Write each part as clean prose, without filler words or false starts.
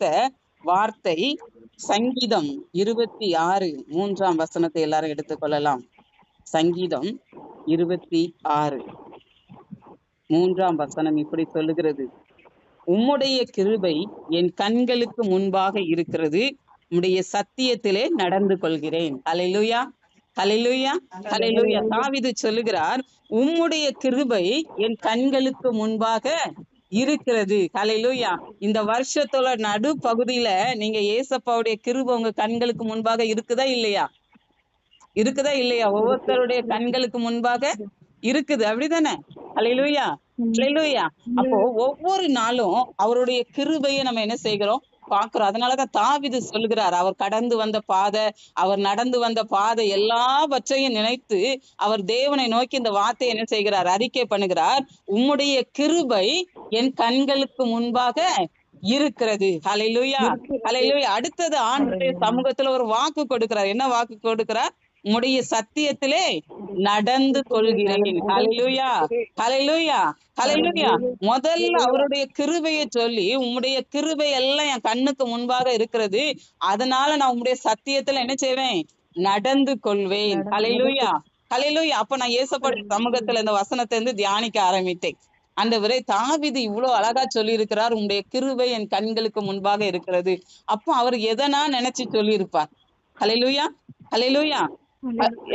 கொடுத்த வார்த்தை சங்கீதம் 26:3 எல்லாரும் எடுத்துக்கொள்ளலாம். சங்கீதம் 26:3 இப்படி சொல்லுகிறது: உம்முடைய கிருபை என் கண்களுக்கு முன்பாக இருக்கிறது, உம்முடைய சத்தியத்திலே நடந்து கொள்கிறேன். ஹல்லேலூயா, ஹல்லேலூயா, ஹல்லேலூயா. தாவீது சொல்லுகிறார், உம்முடைய கிருபை என் கண்களுக்கு முன்பாக இருக்கிறது. ஹல்லேலூயா. இந்த வருஷத்தோட நடு பகுதியில நீங்க ஏசப்பாவுடைய கிருபை உங்க கண்களுக்கு முன்பாக இருக்குதா இல்லையா? இருக்குதா இல்லையா? ஒவ்வொருத்தருடைய கண்களுக்கு முன்பாக இருக்குது, அப்படிதானே? ஹல்லேலூயா, ஹல்லேலூயா. அப்போ ஒவ்வொரு நாளும் அவருடைய கிருபையை நம்ம என்ன செய்கிறோம்? பார்க்கிறோம். அதனாலதான் தாவீது சொல்லுகிறார், அவர் கடந்து வந்த பாதை, அவர் நடந்து வந்த பாதை எல்லாவற்றையும் நினைத்து அவர் தேவனை நோக்கி இந்த வார்த்தையை என்ன செய்கிறார்? அறிக்கை பண்ணுகிறார். உம்முடைய கிருபை என் கண்களுக்கு முன்பாக இருக்கிறது. ஹல்லேலூயா, ஹல்லேலூயா. அடுத்தது ஆண்டவருடைய சமூகத்துல ஒரு வாக்கு கொடுக்கிறார். என்ன வாக்கு கொடுக்கிறார்? உம்முடைய சத்தியத்திலே நடந்து கொள்கிறேன். ஹல்லேலூயா, ஹல்லேலூயா, ஹல்லேலூயா. முதல்ல அவருடைய கிருபையை சொல்லி, உம்முடைய கிருபை எல்லாம் என் கண்ணுக்கு முன்பாக இருக்கிறது, அதனால நான் உம்முடைய சத்தியத்துல என்ன செய்வேன்? நடந்து கொள்வேன். ஹல்லேலூயா, ஹல்லேலூயா. அப்ப நான் ஏசப்பாவுடைய சமூகத்துல இந்த வசனத்தை இருந்து தியானிக்க ஆரம்பித்தேன். ஆண்டவரே, தாவீது இவ்வளவு அழகா சொல்லி இருக்கிறார், உம்முடைய கிருபை என் கண்களுக்கு முன்பாக இருக்கிறது. அப்போ அவர் எதனா நினைச்சு சொல்லி இருப்பார்? ஹல்லேலூயா, ஹல்லேலூயா.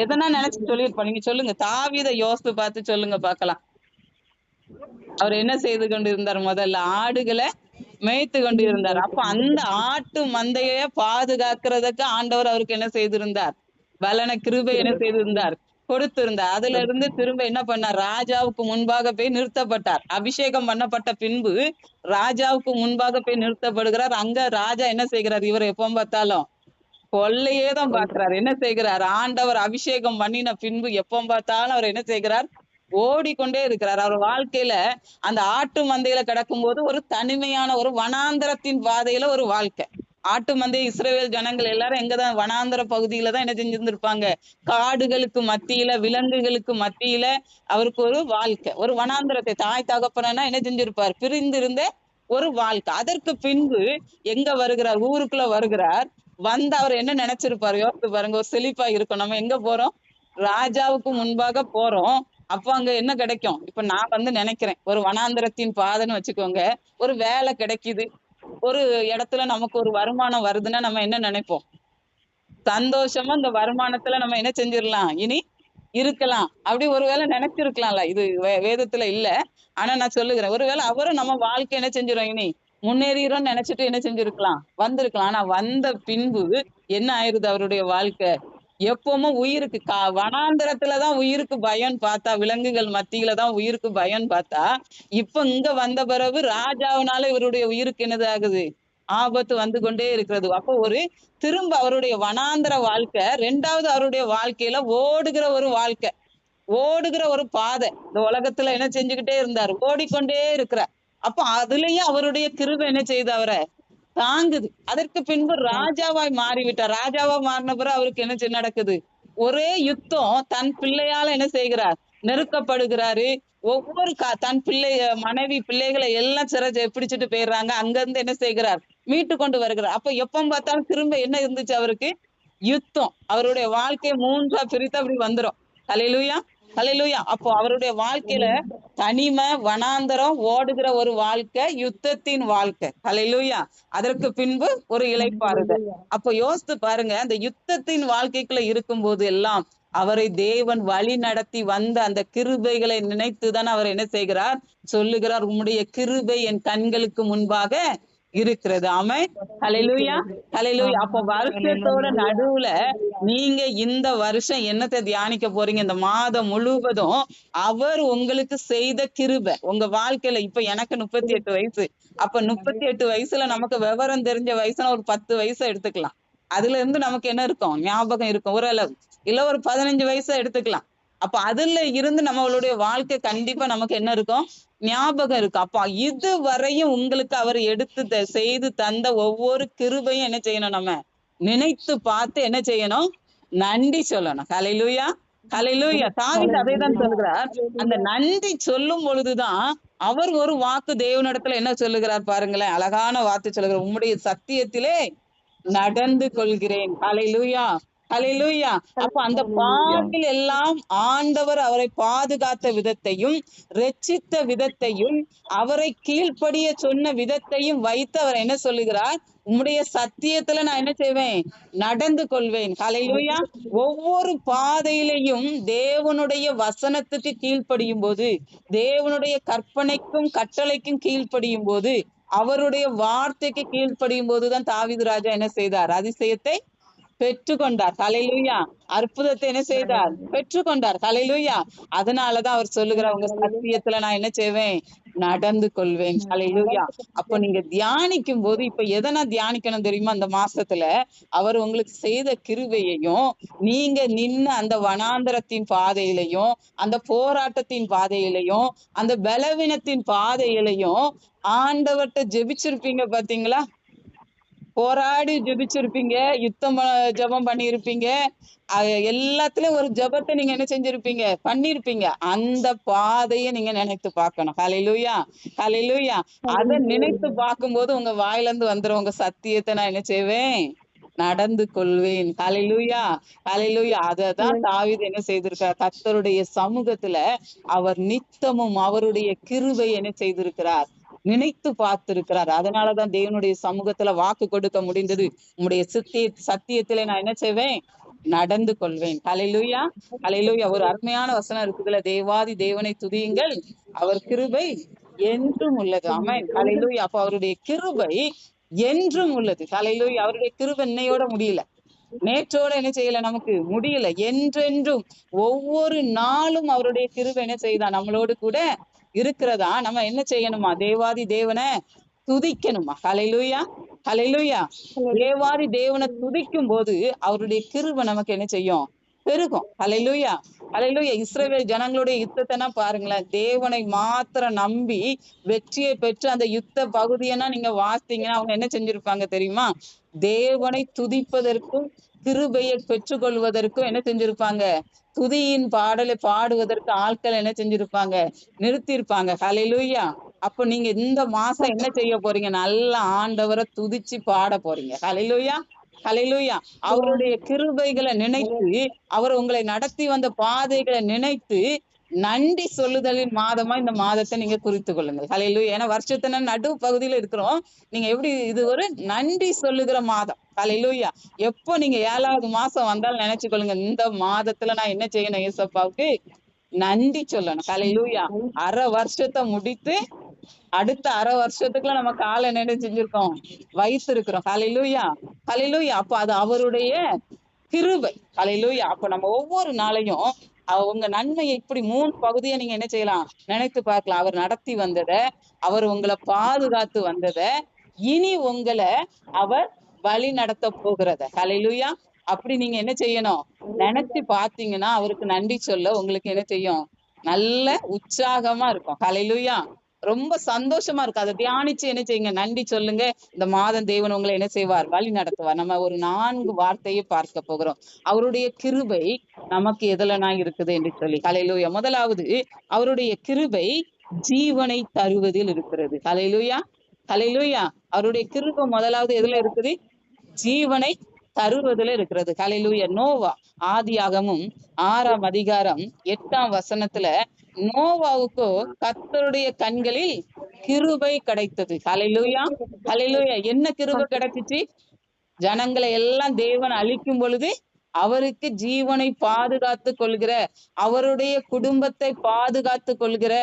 எதனா நினைச்சு சொல்லியிருப்பார்? நீங்க சொல்லுங்க, தாவீதை யோசித்து பார்த்து சொல்லுங்க பார்க்கலாம். அவர் என்ன செய்து கொண்டிருந்தார்? முதல்ல ஆடுகளை மேய்த்து கொண்டு இருந்தார். அப்ப அந்த ஆட்டு மந்தைய பாதுகாக்கிறதுக்கு ஆண்டவர் அவருக்கு என்ன செய்திருந்தார்? பலன கிருபை என்ன செய்திருந்தார்? கொடுத்திருந்தார். அதுல இருந்து திரும்ப என்ன பண்ணார்? ராஜாவுக்கு முன்பாக போய் நிறுத்தப்பட்டார். அபிஷேகம் பண்ணப்பட்ட பின்பு ராஜாவுக்கு முன்பாக போய் நிறுத்தப்படுகிறார். அங்க ராஜா என்ன செய்கிறார்? இவர் எப்ப பார்த்தாலும் கொள்ளையே தான் பார்க்கிறார். என்ன செய்கிறார்? ஆண்டவர் அபிஷேகம் பண்ணின பின்பு எப்ப பார்த்தாலும் அவர் என்ன செய்கிறார்? ஓடிக்கொண்டே இருக்கிறார். அவர் வாழ்க்கையில அந்த ஆட்டு மந்தையில கிடக்கும் போது ஒரு தனிமையான ஒரு வனாந்தரத்தின் பாதையில ஒரு வாழ்க்கை. ஆட்டு மந்தைய இஸ்ரவேல் ஜனங்கள் எல்லாரும் எங்கதான்? வனாந்தர பகுதியில தான் என்ன செஞ்சிருந்திருப்பாங்க? காடுகளுக்கு மத்தியில, விலங்குகளுக்கு மத்தியில அவருக்கு ஒரு வாழ்க்கை, ஒரு வனாந்தரத்தை. தாய் தகப்பனா என்ன செஞ்சிருப்பார்? பிரிந்திருந்த ஒரு வாழ்க்கை. அதற்கு பின்பு எங்க வருகிறார்? ஊருக்குள்ள வருகிறார். வந்து அவர் என்ன நினைச்சிருப்பாரு? யோசித்து பாருங்க. ஒரு செழிப்பா இருக்கும். நம்ம எங்க போறோம்? ராஜாவுக்கு முன்பாக போறோம். அப்ப அங்க என்ன கிடைக்கும்? இப்ப நான் வந்து நினைக்கிறேன், ஒரு வனாந்தரத்தின் பாதைன்னு வச்சுக்கோங்க, ஒரு வேலை கிடைக்குது, ஒரு இடத்துல நமக்கு ஒரு வருமானம் வருதுன்னா நம்ம என்ன நினைப்போம்? சந்தோஷமா இந்த வருமானத்துல நம்ம என்ன செஞ்சிடலாம், இனி இருக்கலாம், அப்படி ஒருவேளை நினைச்சிருக்கலாம்ல. இது வேதத்துல இல்ல, ஆனா நான் சொல்லுகிறேன், ஒருவேளை அவரும் நம்ம வாழ்க்கை என்ன செஞ்சிடும், இனி முன்னேறிறோம்னு நினைச்சிட்டு என்ன செஞ்சிருக்கலாம், வந்திருக்கலாம். ஆனா வந்த பின்பு என்ன ஆயிருது? அவருடைய வாழ்க்கை எப்பவுமே உயிருக்கு வனாந்தரத்துலதான் உயிருக்கு பயம் பார்த்தா, விலங்குகள் மத்தியில தான் உயிருக்கு பயம் பார்த்தா, இப்ப இங்க வந்த பிறகு ராஜாவினால இவருடைய உயிருக்கு என்னது ஆகுது? ஆபத்து வந்து கொண்டே இருக்கிறது. அப்போ ஒரு திரும்ப அவருடைய வனாந்தர வாழ்க்கை, ரெண்டாவது அவருடைய வாழ்க்கையில ஓடுகிற ஒரு வாழ்க்கை, ஓடுகிற ஒரு பாதை. இந்த உலகத்துல என்ன செஞ்சுக்கிட்டே இருந்தார்? ஓடிக்கொண்டே இருக்கிறார். அப்ப அதுலயும் அவருடைய கிருபை என்ன செய்யுது? அவரை தாங்குது. அதற்கு பின்பு ராஜாவாய் மாறிவிட்டார். ராஜாவா மாறின பிறகு அவருக்கு என்ன நடக்குது? ஒரே யுத்தம். தன் பிள்ளையால என்ன செய்கிறார்? நெருக்கப்படுகிறாரு. ஒவ்வொரு தன் மனைவி பிள்ளைகளை எல்லாம் பிடிச்சிட்டு போயிடுறாங்க. அங்க இருந்து என்ன செய்கிறார்? மீட்டு கொண்டு வருகிறார். அப்ப எப்ப பார்த்தாலும் திரும்ப என்ன இருந்துச்சு அவருக்கு? யுத்தம். அவருடைய வாழ்க்கையை 3ஆ பிரித்து அப்படி வந்துரும். ஹல்லேலூயா, ஹல்லேலூயா. அப்போ அவருடைய வாழ்க்கையில தனிமை, வனாந்தரம், ஓடுகிற ஒரு வாழ்க்கை, யுத்தத்தின் வாழ்க்கை. ஹல்லேலூயா. அதற்கு பின்பு ஒரு இளைப்பாறுதல். அப்போ யோசித்து பாருங்க, அந்த யுத்தத்தின் வாழ்க்கைக்குள்ள இருக்கும் போது எல்லாம் அவரை தேவன் வழி நடத்தி வந்த அந்த கிருபைகளை நினைத்துதான் அவர் என்ன செய்கிறார்? சொல்லுகிறார், உம்முடைய கிருபை என் கண்களுக்கு முன்பாக இருக்கிறது. ஆமென், ஹல்லேலூயா, ஹல்லேலூயா. அப்ப வருஷத்தோட நடுவுல நீங்க இந்த வருஷம் என்னத்தை தியானிக்க போறீங்க? இந்த மாதம் முழுவதும் அவர் உங்களுக்கு செய்த கிருபை உங்க வாழ்க்கையில. இப்ப எனக்கு 38 வயசு. அப்ப 38 வயசுல நமக்கு விவரம் தெரிஞ்ச வயசுல ஒரு 10 வயசை எடுத்துக்கலாம். அதுல இருந்து நமக்கு என்ன இருக்கும்? ஞாபகம் இருக்கும் ஓரளவு. இல்ல ஒரு 15 வயசை எடுத்துக்கலாம். அப்ப அதுல இருந்து நம்மளுடைய வாழ்க்கை கண்டிப்பா நமக்கு என்ன இருக்கும்? ஞாபகம் இருக்கும். அப்ப இது வரையும் உங்களுக்கு அவர் எடுத்து செய்து தந்த ஒவ்வொரு கிருபையும் என்ன செய்யணும்? நம்ம நினைத்து பார்த்து என்ன செய்யணும்? நன்றி சொல்லணும். ஹல்லேலூயா, ஹல்லேலூயா. தாவீது அதை தான் சொல்லுகிறார். அந்த நன்றி சொல்லும் பொழுதுதான் அவர் ஒரு வாக்கு தேவனிடத்துல என்ன சொல்லுகிறார் பாருங்களேன். அழகான வார்த்தை சொல்லுகிறார். உம்முடைய சத்தியத்திலே நடந்து கொள்கிறேன். ஹல்லேலூயா, ஹல்லேலூயா. அப்ப அந்த பாட்டில் எல்லாம் ஆண்டவர் அவரை பாதுகாத்த விதத்தையும் ரட்சித்த விதத்தையும் அவரை கீழ்ப்படிய சொன்ன விதத்தையும் வைத்து அவர் என்ன சொல்லுகிறார், உம்முடைய சத்தியத்துல நான் என்ன செய்வேன், நடந்து கொள்வேன். ஹல்லேலூயா. ஒவ்வொரு பாதையிலையும் தேவனுடைய வசனத்துக்கு கீழ்ப்படியும் போது, தேவனுடைய கற்பனைக்கும் கட்டளைக்கும் கீழ்ப்படியும் போது, அவருடைய வார்த்தைக்கு கீழ்ப்படியும் போதுதான் தாவீது ராஜா என்ன செய்தார், அதிசயத்தை பெற்றுக்கொண்டார். ஹல்லேலூயா. அற்புதத்தை என்ன செய்தார், பெற்றுக்கொண்டார். ஹல்லேலூயா. அதனாலதான் அவர் சொல்லுகிறார், உங்க சத்தியத்துல நான் என்ன செய்வேன், நடந்து கொள்வேன். ஹல்லேலூயா. அப்ப நீங்க தியானிக்கும் போது இப்ப எதை நான் தியானிக்கணும் தெரியுமா, அந்த மாசத்துல அவர் உங்களுக்கு செய்த கிருபையையும், நீங்க நின்ன அந்த வனாந்தரத்தின் பாதையிலையும், அந்த போராட்டத்தின் பாதையிலையும், அந்த பலவீனத்தின் பாதையிலையும் ஆண்டவர்கிட்ட ஜெபிச்சிருப்பீங்க பாத்தீங்களா. போராடி ஜெபிச்சிருப்பீங்க, ஜெபம் பண்ணியிருப்பீங்க. எல்லாத்துலயும் ஒரு ஜெபத்தை நீங்க என்ன செஞ்சிருப்பீங்க, பண்ணிருப்பீங்க. அந்த பாதையை நீங்க நினைத்து பார்க்கணும். ஹல்லேலூயா, ஹல்லேலூயா. அதை நினைத்து பார்க்கும்போது உங்க வாயில இருந்து வந்துரும், உங்க சத்தியத்தை நான் என்ன செய்வேன், நடந்து கொள்வேன். ஹல்லேலூயா, ஹல்லேலூயா. அததான் தாவீது என்ன செய்திருக்கிறார், கர்த்தருடைய சமூகத்துல அவர் நித்தமும் அவருடைய கிருபை என்ன செய்திருக்கிறார், நினைத்து பார்த்திருக்கிறார். அதனாலதான் தேவனுடைய சமூகத்துல வாக்கு கொடுக்க முடிந்தது, உம்முடைய சத்தியத்திலே நான் என்ன செய்வேன், நடந்து கொள்வேன். ஹல்லேலூயா, ஹல்லேலூயா. ஒரு அருமையான வசனம் இருக்குதுல, தேவாதி தேவனை துதியுங்கள், அவர் கிருபை என்றும் உள்ளது. ஆமென். ஹல்லேலூயா. அப்ப அவருடைய கிருபை என்றும் உள்ளது. ஹல்லேலூயா. அவருடைய கிருபை இன்னையோட முடியல, நேற்றோட என்ன செய்யல, நமக்கு முடியல. என்றென்றும் ஒவ்வொரு நாளும் அவருடைய கிருபை என்ன செய்தா, நம்மளோடு கூட இருக்கிறதா. நம்ம என்ன செய்யணுமா, தேவாதி தேவனை துதிக்கணுமா. ஹல்லேலூயா, ஹல்லேலூயா. தேவாதி தேவனை துதிக்கும் போது அவருடைய கிருபை நமக்கு என்ன செய்யும், பெருகும். ஹல்லேலூயா, ஹல்லேலூயா. இஸ்ரவேல் ஜனங்களுடைய யுத்தத்தைனா பாருங்களேன், தேவனை மாத்திரம் நம்பி வெற்றியை பெற்று அந்த யுத்த பகுதியென்னா நீங்க வாசித்தீங்கன்னா அவங்க என்ன செஞ்சிருப்பாங்க தெரியுமா, தேவனை துதிப்பதற்கும் கிருபையை பெற்றுக்கொள்வதற்கும் என்ன செஞ்சிருப்பாங்க, துதியின் பாடலை பாடுவதற்கு ஆட்கள் என்ன செஞ்சிருப்பாங்க, நிறுத்தியிருப்பாங்க. ஹல்லேலூயா. அப்ப நீங்க இந்த மாசம் என்ன செய்ய போறீங்க, நல்ல ஆண்டவரை துதிச்சு பாட போறீங்க. ஹல்லேலூயா, ஹல்லேலூயா. அவருடைய கிருபைகளை நினைத்து, அவர் உங்களை நடத்தி வந்த பாதைகளை நினைத்து நன்றி சொல்லுதலின் மாதமா இந்த மாதத்தை நீங்க குறித்து கொள்ளுங்கள். ஹல்லேலூயா. ஏன்னா வருஷத்தின நடு பகுதியில இருக்கிறோம். நீங்க எப்படி, இது ஒரு நன்றி சொல்லுகிற மாதம். ஹல்லேலூயா. எப்போ நீங்க 7வது மாசம் வந்தாலும் நினைச்சு கொள்ளுங்க, இந்த மாதத்துல நான் என்ன செய்யணும், ஏசப்பாவுக்கு நன்றி சொல்லணும். ஹல்லேலூயா. அரை வருஷத்தை முடித்து அடுத்த அரை வருஷத்துக்குள்ள நம்ம காலை என்ன செஞ்சிருக்கோம், வைத்திருக்கிறோம். ஹல்லேலூயா, ஹல்லேலூயா. அப்ப அது அவருடைய கிருபை. ஹல்லேலூயா. அப்ப நம்ம ஒவ்வொரு நாளையும் உங்க நன்மையை இப்படி 3 பகுதியை நீங்க என்ன செய்யலாம், நினைத்து பார்க்கலாம். அவர் நடத்தி வந்தத, அவர் உங்களை பாதுகாத்து வந்தத, இனி உங்களை அவர் வழி நடத்த போகிறத. ஹல்லேலூயா. அப்படி நீங்க என்ன செய்யணும், நினைச்சு பார்த்தீங்கன்னா அவருக்கு நன்றி சொல்ல உங்களுக்கு என்ன செய்யும், நல்ல உற்சாகமா இருக்கும். ஹல்லேலூயா. ரொம்ப சந்தோஷமா இருக்கும். அதை தியானிச்சு என்ன செய்யுங்க, நன்றி சொல்லுங்க. இந்த மாதம் தேவன் உங்களை என்ன செய்வார், வழி நடத்துவார். நம்ம ஒரு 4 வார்த்தையை பார்க்க போகிறோம். அவருடைய கிருபை நமக்கு எதுலனா இருக்குது என்று சொல்லி. ஹல்லேலூயா. முதலாவது, அவருடைய கிருபை ஜீவனை தருவதில் இருக்கிறது. ஹல்லேலூயா, ஹல்லேலூயா. அவருடைய கிருபை முதலாவது எதுல இருக்குது, ஜீவனை தருவதில் இருக்கிறது. ஹல்லேலூயா. நோவா ஆதியாகமும் 6ஆம் அதிகாரம் 8ஆம் வசனத்துல, நோவாவுக்கோ கர்த்தருடைய கண்களில் கிருபை கிடைத்தது. ஹல்லேலூயா, ஹல்லேலூயா. என்ன கிருபை கிடைச்சிச்சு, ஜனங்களை எல்லாம் தேவன் அழிக்கும் பொழுது அவருக்கு ஜீவனை பாதுகாத்து கொள்கிற, அவருடைய குடும்பத்தை பாதுகாத்து கொள்கிற,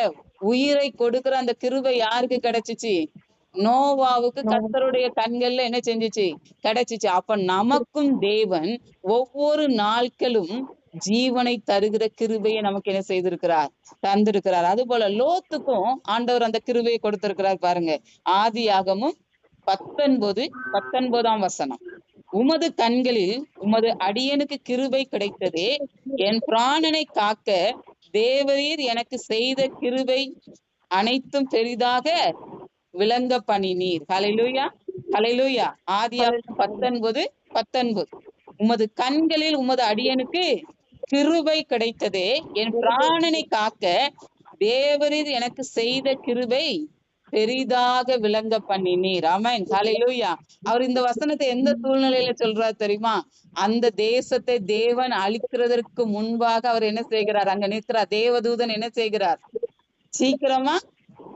உயிரை கொடுக்கிற அந்த கிருபை யாருக்கு கிடைச்சிச்சு, நோவாவுக்கு கர்த்தருடைய கண்கள்ல என்ன செஞ்சுச்சு, கிடைச்சிச்சு. அப்ப நமக்கும் தேவன் ஒவ்வொரு நாட்களும் ஜீவனை தருகிற கிருபையை நமக்கு என்ன செய்திருக்கிறார், தந்திருக்கிறார். அது போல லோத்துக்கும் ஆண்டவர் அந்த கிருபையை கொடுத்திருக்கிறார் பாருங்க. ஆதியாகமும் 19:19ஆம் வசனம், உமது கண்களில் உமது அடியனுக்கு கிருபை கிடைத்ததே, என் பிராணனை காக்க தேவரீர் எனக்கு செய்த கிருபை அனைத்தும் பெரிதாக விளங்க பண்ணினீர். ஹல்லேலூயா, ஹல்லேலூயா. ஆதியாகமம் 19:19, உமது கண்களில் உமது அடியனுக்கு கிருபை கிடைத்ததே, என் பிராணனை காக்க தேவரீர் எனக்கு செய்த கிருபை பெரிதாக விளங்க பண்ணினீர். ஆமென். ஹல்லேலூயா. அவர் இந்த வசனத்தை எந்த சூழ்நிலையில சொல்றாரு தெரியுமா? அந்த தேசத்தை தேவன் அழிக்கிறதற்கு முன்பாக அவர் என்ன செய்கிறார்? அங்க நிற்கிறார் தேவதூதன். என்ன செய்கிறார்? சீக்கிரமா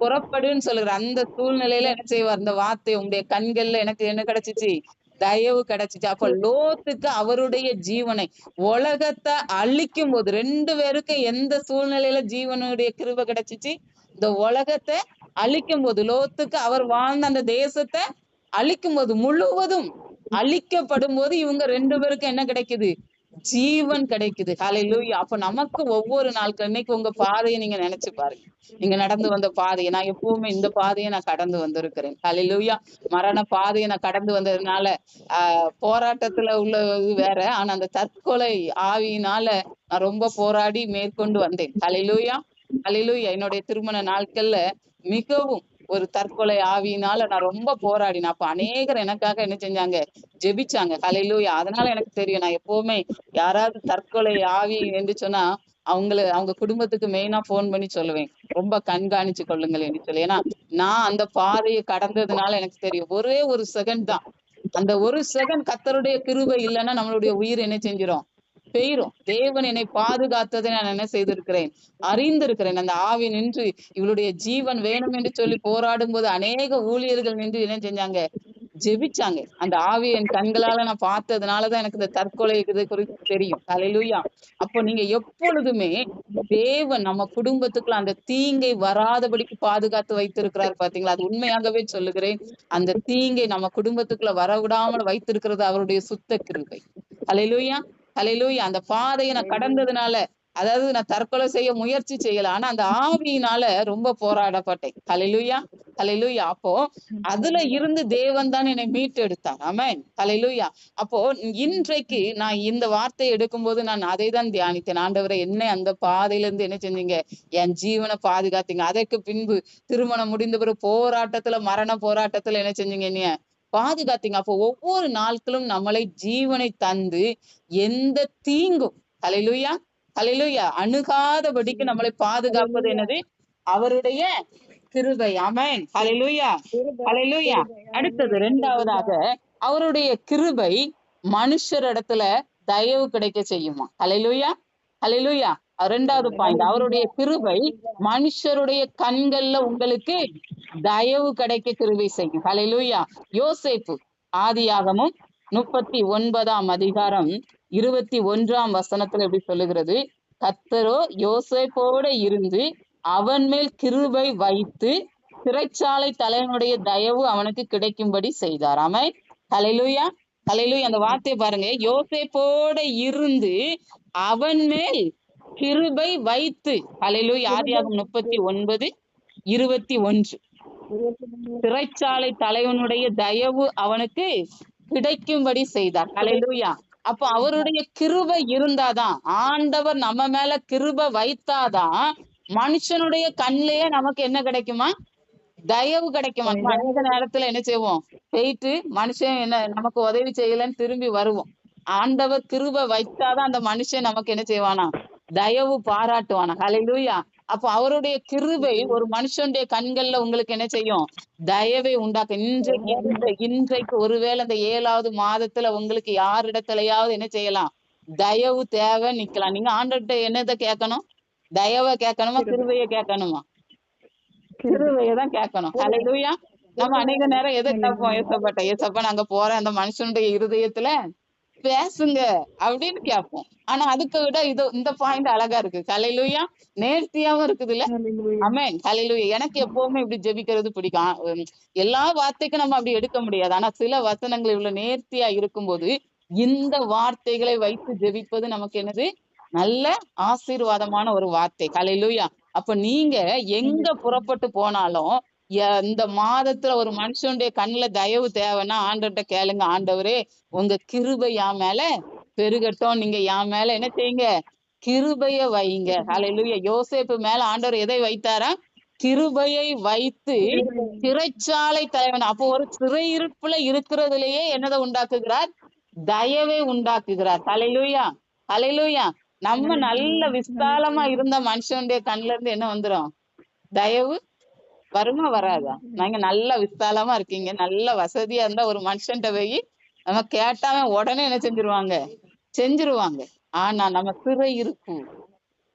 புறப்படுன்னு சொல்லுகிறார். அந்த சூழ்நிலையில என்ன செய்வார்? இந்த வார்த்தை, உங்களுடைய கண்கள்ல எனக்கு என்ன கிடைச்சிச்சு? தயவு கிடைச்சிச்சு. அப்ப லோத்துக்கு அவருடைய ஜீவனை, உலகத்தை அழிக்கும் போது, ரெண்டு பேருக்கு எந்த சூழ்நிலையில ஜீவனுடைய கிருபை கிடைச்சிச்சு? இந்த உலகத்தை அழிக்கும் போது, லோத்துக்கு அவர் வாழ்ந்த அந்த தேசத்தை அழிக்கும் போது, முழுவதும் அழிக்கப்படும் போது இவங்க ரெண்டு பேருக்கும் என்ன கிடைக்குது? ஜீவன் கிடைக்குது. ஹல்லேலூயா. அப்ப நமக்கு ஒவ்வொரு நாட்கள், இன்னைக்கு உங்க பாதையை நீங்க நினைச்சு பாருங்க. நீங்க நடந்து வந்த பாதையை, நான் எப்பவுமே இந்த பாதையை நான் கடந்து வந்திருக்கிறேன். ஹல்லேலூயா. மரண பாதையை நான் கடந்து வந்ததுனால போராட்டத்துல உள்ளது வேற, ஆனா அந்த தற்கொலை ஆவியினால நான் ரொம்ப போராடி மேற்கொண்டு வந்தேன். ஹல்லேலூயா. ஹல்லேலூயா. என்னுடைய திருமண நாட்கள்ல மிகவும் ஒரு தற்கொலை ஆவியினால நான் ரொம்ப போராடினேன். அப்ப அநேகர் எனக்காக என்ன செஞ்சாங்க? ஜெபிச்சாங்க. ஹல்லேலூயா. அதனால எனக்கு தெரியும், நான் எப்பவுமே யாராவது தற்கொலை ஆவி என்று சொன்னா அவங்க குடும்பத்துக்கு மெயினா போன் பண்ணி சொல்லுவேன், ரொம்ப கண்காணிச்சு கொள்ளுங்கள் என்று சொல்லி. ஏன்னா நான் அந்த பாதையை கடந்ததுனால எனக்கு தெரியும். ஒரே ஒரு செகண்ட் தான், அந்த ஒரு செகண்ட் கர்த்தருடைய கிருபை இல்லைன்னா நம்மளுடைய உயிர் என்ன செஞ்சிரும்? பெயரும். தேவன் என்னை பாதுகாத்ததை நான் என்ன செய்திருக்கிறேன்? அறிந்திருக்கிறேன். அந்த ஆவி நின்று இவளுடைய ஜீவன் வேணும் என்று சொல்லி போராடும் போது அநேக ஊழியர்கள் நின்று என்ன செஞ்சாங்க? ஜெபிச்சாங்க. அந்த ஆவி என் கண்களால நான் பார்த்ததுனாலதான் எனக்கு இந்த தற்கொலை இது குறித்து தெரியும். ஹல்லேலூயா. அப்போ நீங்க எப்பொழுதுமே தேவன் நம்ம குடும்பத்துக்குள்ள அந்த தீங்கை வராதபடிக்கு பாதுகாத்து வைத்திருக்கிறார் பாத்தீங்களா? அது உண்மையாகவே சொல்லுகிறேன். அந்த தீங்கை நம்ம குடும்பத்துக்குள்ள வரவிடாமல் வைத்திருக்கிறது அவருடைய சுத்த கிருபை. ஹல்லேலூயா. ஹல்லேலூயா. அந்த பாதையை நான் கடந்ததுனால, அதாவது நான் தற்கொலை செய்ய முயற்சி செய்யல, ஆனா அந்த ஆவியினால ரொம்ப போராடப்பட்டேன். ஹல்லேலூயா. ஹல்லேலூயா. அப்போ அதுல இருந்து தேவன் தான் என்னை மீட்டு எடுத்தார். ஆமென். ஹல்லேலூயா. அப்போ இன்றைக்கு நான் இந்த வார்த்தையை எடுக்கும்போது நான் அதை தான் தியானித்தேன். ஆண்டவரை, என்னை அந்த பாதையில இருந்து என்ன செஞ்சீங்க? என் ஜீவனை பாதுகாத்தீங்க. அதற்கு பின்பு திருமணம் முடிந்த பிறகு போராட்டத்துல, மரண போராட்டத்துல என்ன செஞ்சீங்க? என்னைய பாதுகாத்தீங்க. அப்போ ஒவ்வொரு நாட்களும் நம்மளை ஜீவனை தந்து எந்த தீங்கும், ஹல்லேலூயா, ஹல்லேலூயா, அணுகாதபடிக்கு நம்மளை பாதுகாப்பது என்னது? அவருடைய கிருபை. ஆமென். ஹல்லேலூயா. ஹல்லேலூயா. அடுத்தது இரண்டாவதாக, அவருடைய கிருபை மனுஷரிடத்துல தயவு கிடைக்க செய்யுமா? ஹல்லேலூயா. ஹல்லேலூயா. இரண்டாவது பாயிண்ட், அவருடைய கிருபை மனுஷருடைய கண்கள்ல உங்களுக்கு தயவு கிடைக்க கிருபை செய்யும். ஹல்லேலூயா. யோசேப்பு, ஆதியாகமும் 39ஆம் அதிகாரம் 21ஆம் வசனத்துல எப்படி சொல்லுகிறது? கர்த்தரோ யோசேப்போட இருந்து அவன் மேல் கிருபை வைத்து சிறைச்சாலை தலைவனுடைய தயவு அவனுக்கு கிடைக்கும்படி செய்தார். ஆமென். ஹல்லேலூயா. ஹல்லேலூயா. அந்த வார்த்தையை பாருங்க, யோசேப்போட இருந்து அவன் மேல் கிருபை வைத்து. ஹல்லேலூயா. ஆதியாகமம் 39:21. சிறைச்சாலை தலைவனுடைய தயவு அவனுக்கு கிடைக்கும்படி செய்தார். ஹல்லேலூயா. அப்ப அவருடைய கிருபை இருந்தாதான், ஆண்டவர் நம்ம மேல கிருபை வைத்தாதான் மனுஷனுடைய கண்ணிலேயே நமக்கு என்ன கிடைக்குமா? தயவு கிடைக்குமா? நம்ம அநேக நேரத்துல என்ன செய்வோம்? போயிட்டு மனுஷன் என்ன நமக்கு உதவி செய்யலன்னு திரும்பி வருவோம். ஆண்டவர் கிருபை வைத்தாதான் அந்த மனுஷன் நமக்கு என்ன செய்வானா? தயவு பாராட்டுவானா? ஹல்லேலூயா. அப்போ அவருடைய கிருபை ஒரு மனுஷனுடைய கண்கள்ல உங்களுக்கு என்ன செய்யும்? தயவை உண்டாக்கும். இன்றைக்கு ஒருவேளை இந்த 7வது மாதத்துல உங்களுக்கு யாரிடத்துலயாவது என்ன செய்யலாம்? தயவு தேவை நிக்கலாம். நீங்க ஆண்டவர்கிட்ட என்னதை கேட்கணும்? தயவை கேட்கணுமா? கிருபையை கேட்கணுமா? கிருபையைதான் கேட்கணும். ஹல்லேலூயா. நம்ம அநேக நேரம் எதை கேட்போம்? ஏசப்பா நாங்க போறேன், அந்த மனுஷனுடைய இருதயத்துல பேசுங்க அப்படின்னு கேட்போம். ஆனா அதுக்கு விட இந்த பாயிண்ட் அழகா இருக்கு. ஹல்லேலூயா. நேர்த்தியாவும் இருக்குது இல்ல? ஆமென். ஹல்லேலூயா. எனக்கு எப்பவுமே இப்படி ஜெபிக்கிறது பிடிக்கும். எல்லா வார்த்தைக்கும் நம்ம அப்படி எடுக்க முடியாது. ஆனா சில வசனங்கள் இவ்வளவு நேர்த்தியா இருக்கும்போது இந்த வார்த்தைகளை வைத்து ஜெபிப்பது நமக்கு என்னது? நல்ல ஆசீர்வாதமான ஒரு வார்த்தை. ஹல்லேலூயா. அப்ப நீங்க எங்க புறப்பட்டு போனாலும், இந்த மாதத்துல ஒரு மனுஷனுடைய கண்ணுல தயவு தேவைன்னா ஆண்டவர்கிட்ட கேளுங்க. ஆண்டவரே, உங்க கிருபை என் மேல பெருகட்டும். நீங்க என் மேல என்ன செய்யுங்க? கிருபைய வைங்க. ஹல்லேலூயா. யோசேப்பு மேல ஆண்டவர் எதை வைத்தாரா? கிருபையை வைத்து சிறைச்சாலை தலைவன். அப்போ ஒரு சிறையிருப்புல இருக்கிறதுலயே என்னதை உண்டாக்குகிறார்? தயவை உண்டாக்குகிறார். ஹல்லேலூயா. ஹல்லேலூயா. நம்ம நல்ல விஸ்தாலமா இருந்த மனுஷனுடைய கண்ணுல இருந்து என்ன வந்துரும்? தயவு வருமா வராதா? நீங்க நல்ல விஸ்தாலமா இருக்கீங்க, நல்ல வசதியா இருந்தா ஒரு மனுஷன்ட்ட போய் நம்ம கேட்டாம உடனே என்ன செஞ்சிருவாங்க? செஞ்சிருவாங்க. ஆனா நம்ம சிறை இருக்கும்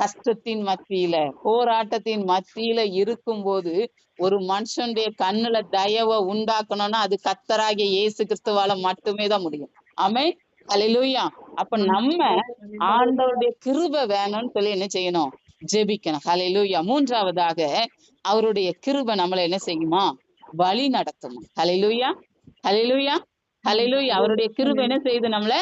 கஷ்டத்தின் மத்தியில, போராட்டத்தின் மத்தியில இருக்கும்போது ஒரு மனுஷனுடைய கண்ணுல தயவை உண்டாக்கணும்னா அது கர்த்தராகிய இயேசு கிறிஸ்துவால மட்டுமே தான் முடியும். ஆமென். ஹல்லேலூயா. அப்ப நம்ம ஆண்டவருடைய கிருபை வேணும்னு சொல்லி என்ன செய்யணும்? ஜெபிக்கணும். ஹல்லேலூயா. மூன்றாவதாக அவருடைய கிருபை நம்மளை என்ன செய்யுமா? வழி நடத்துமா. ஹல்லேலூயா. ஹல்லேலூயா. ஹல்லேலூயா. அவருடைய கிருபை என்ன செய்யுது? நம்மள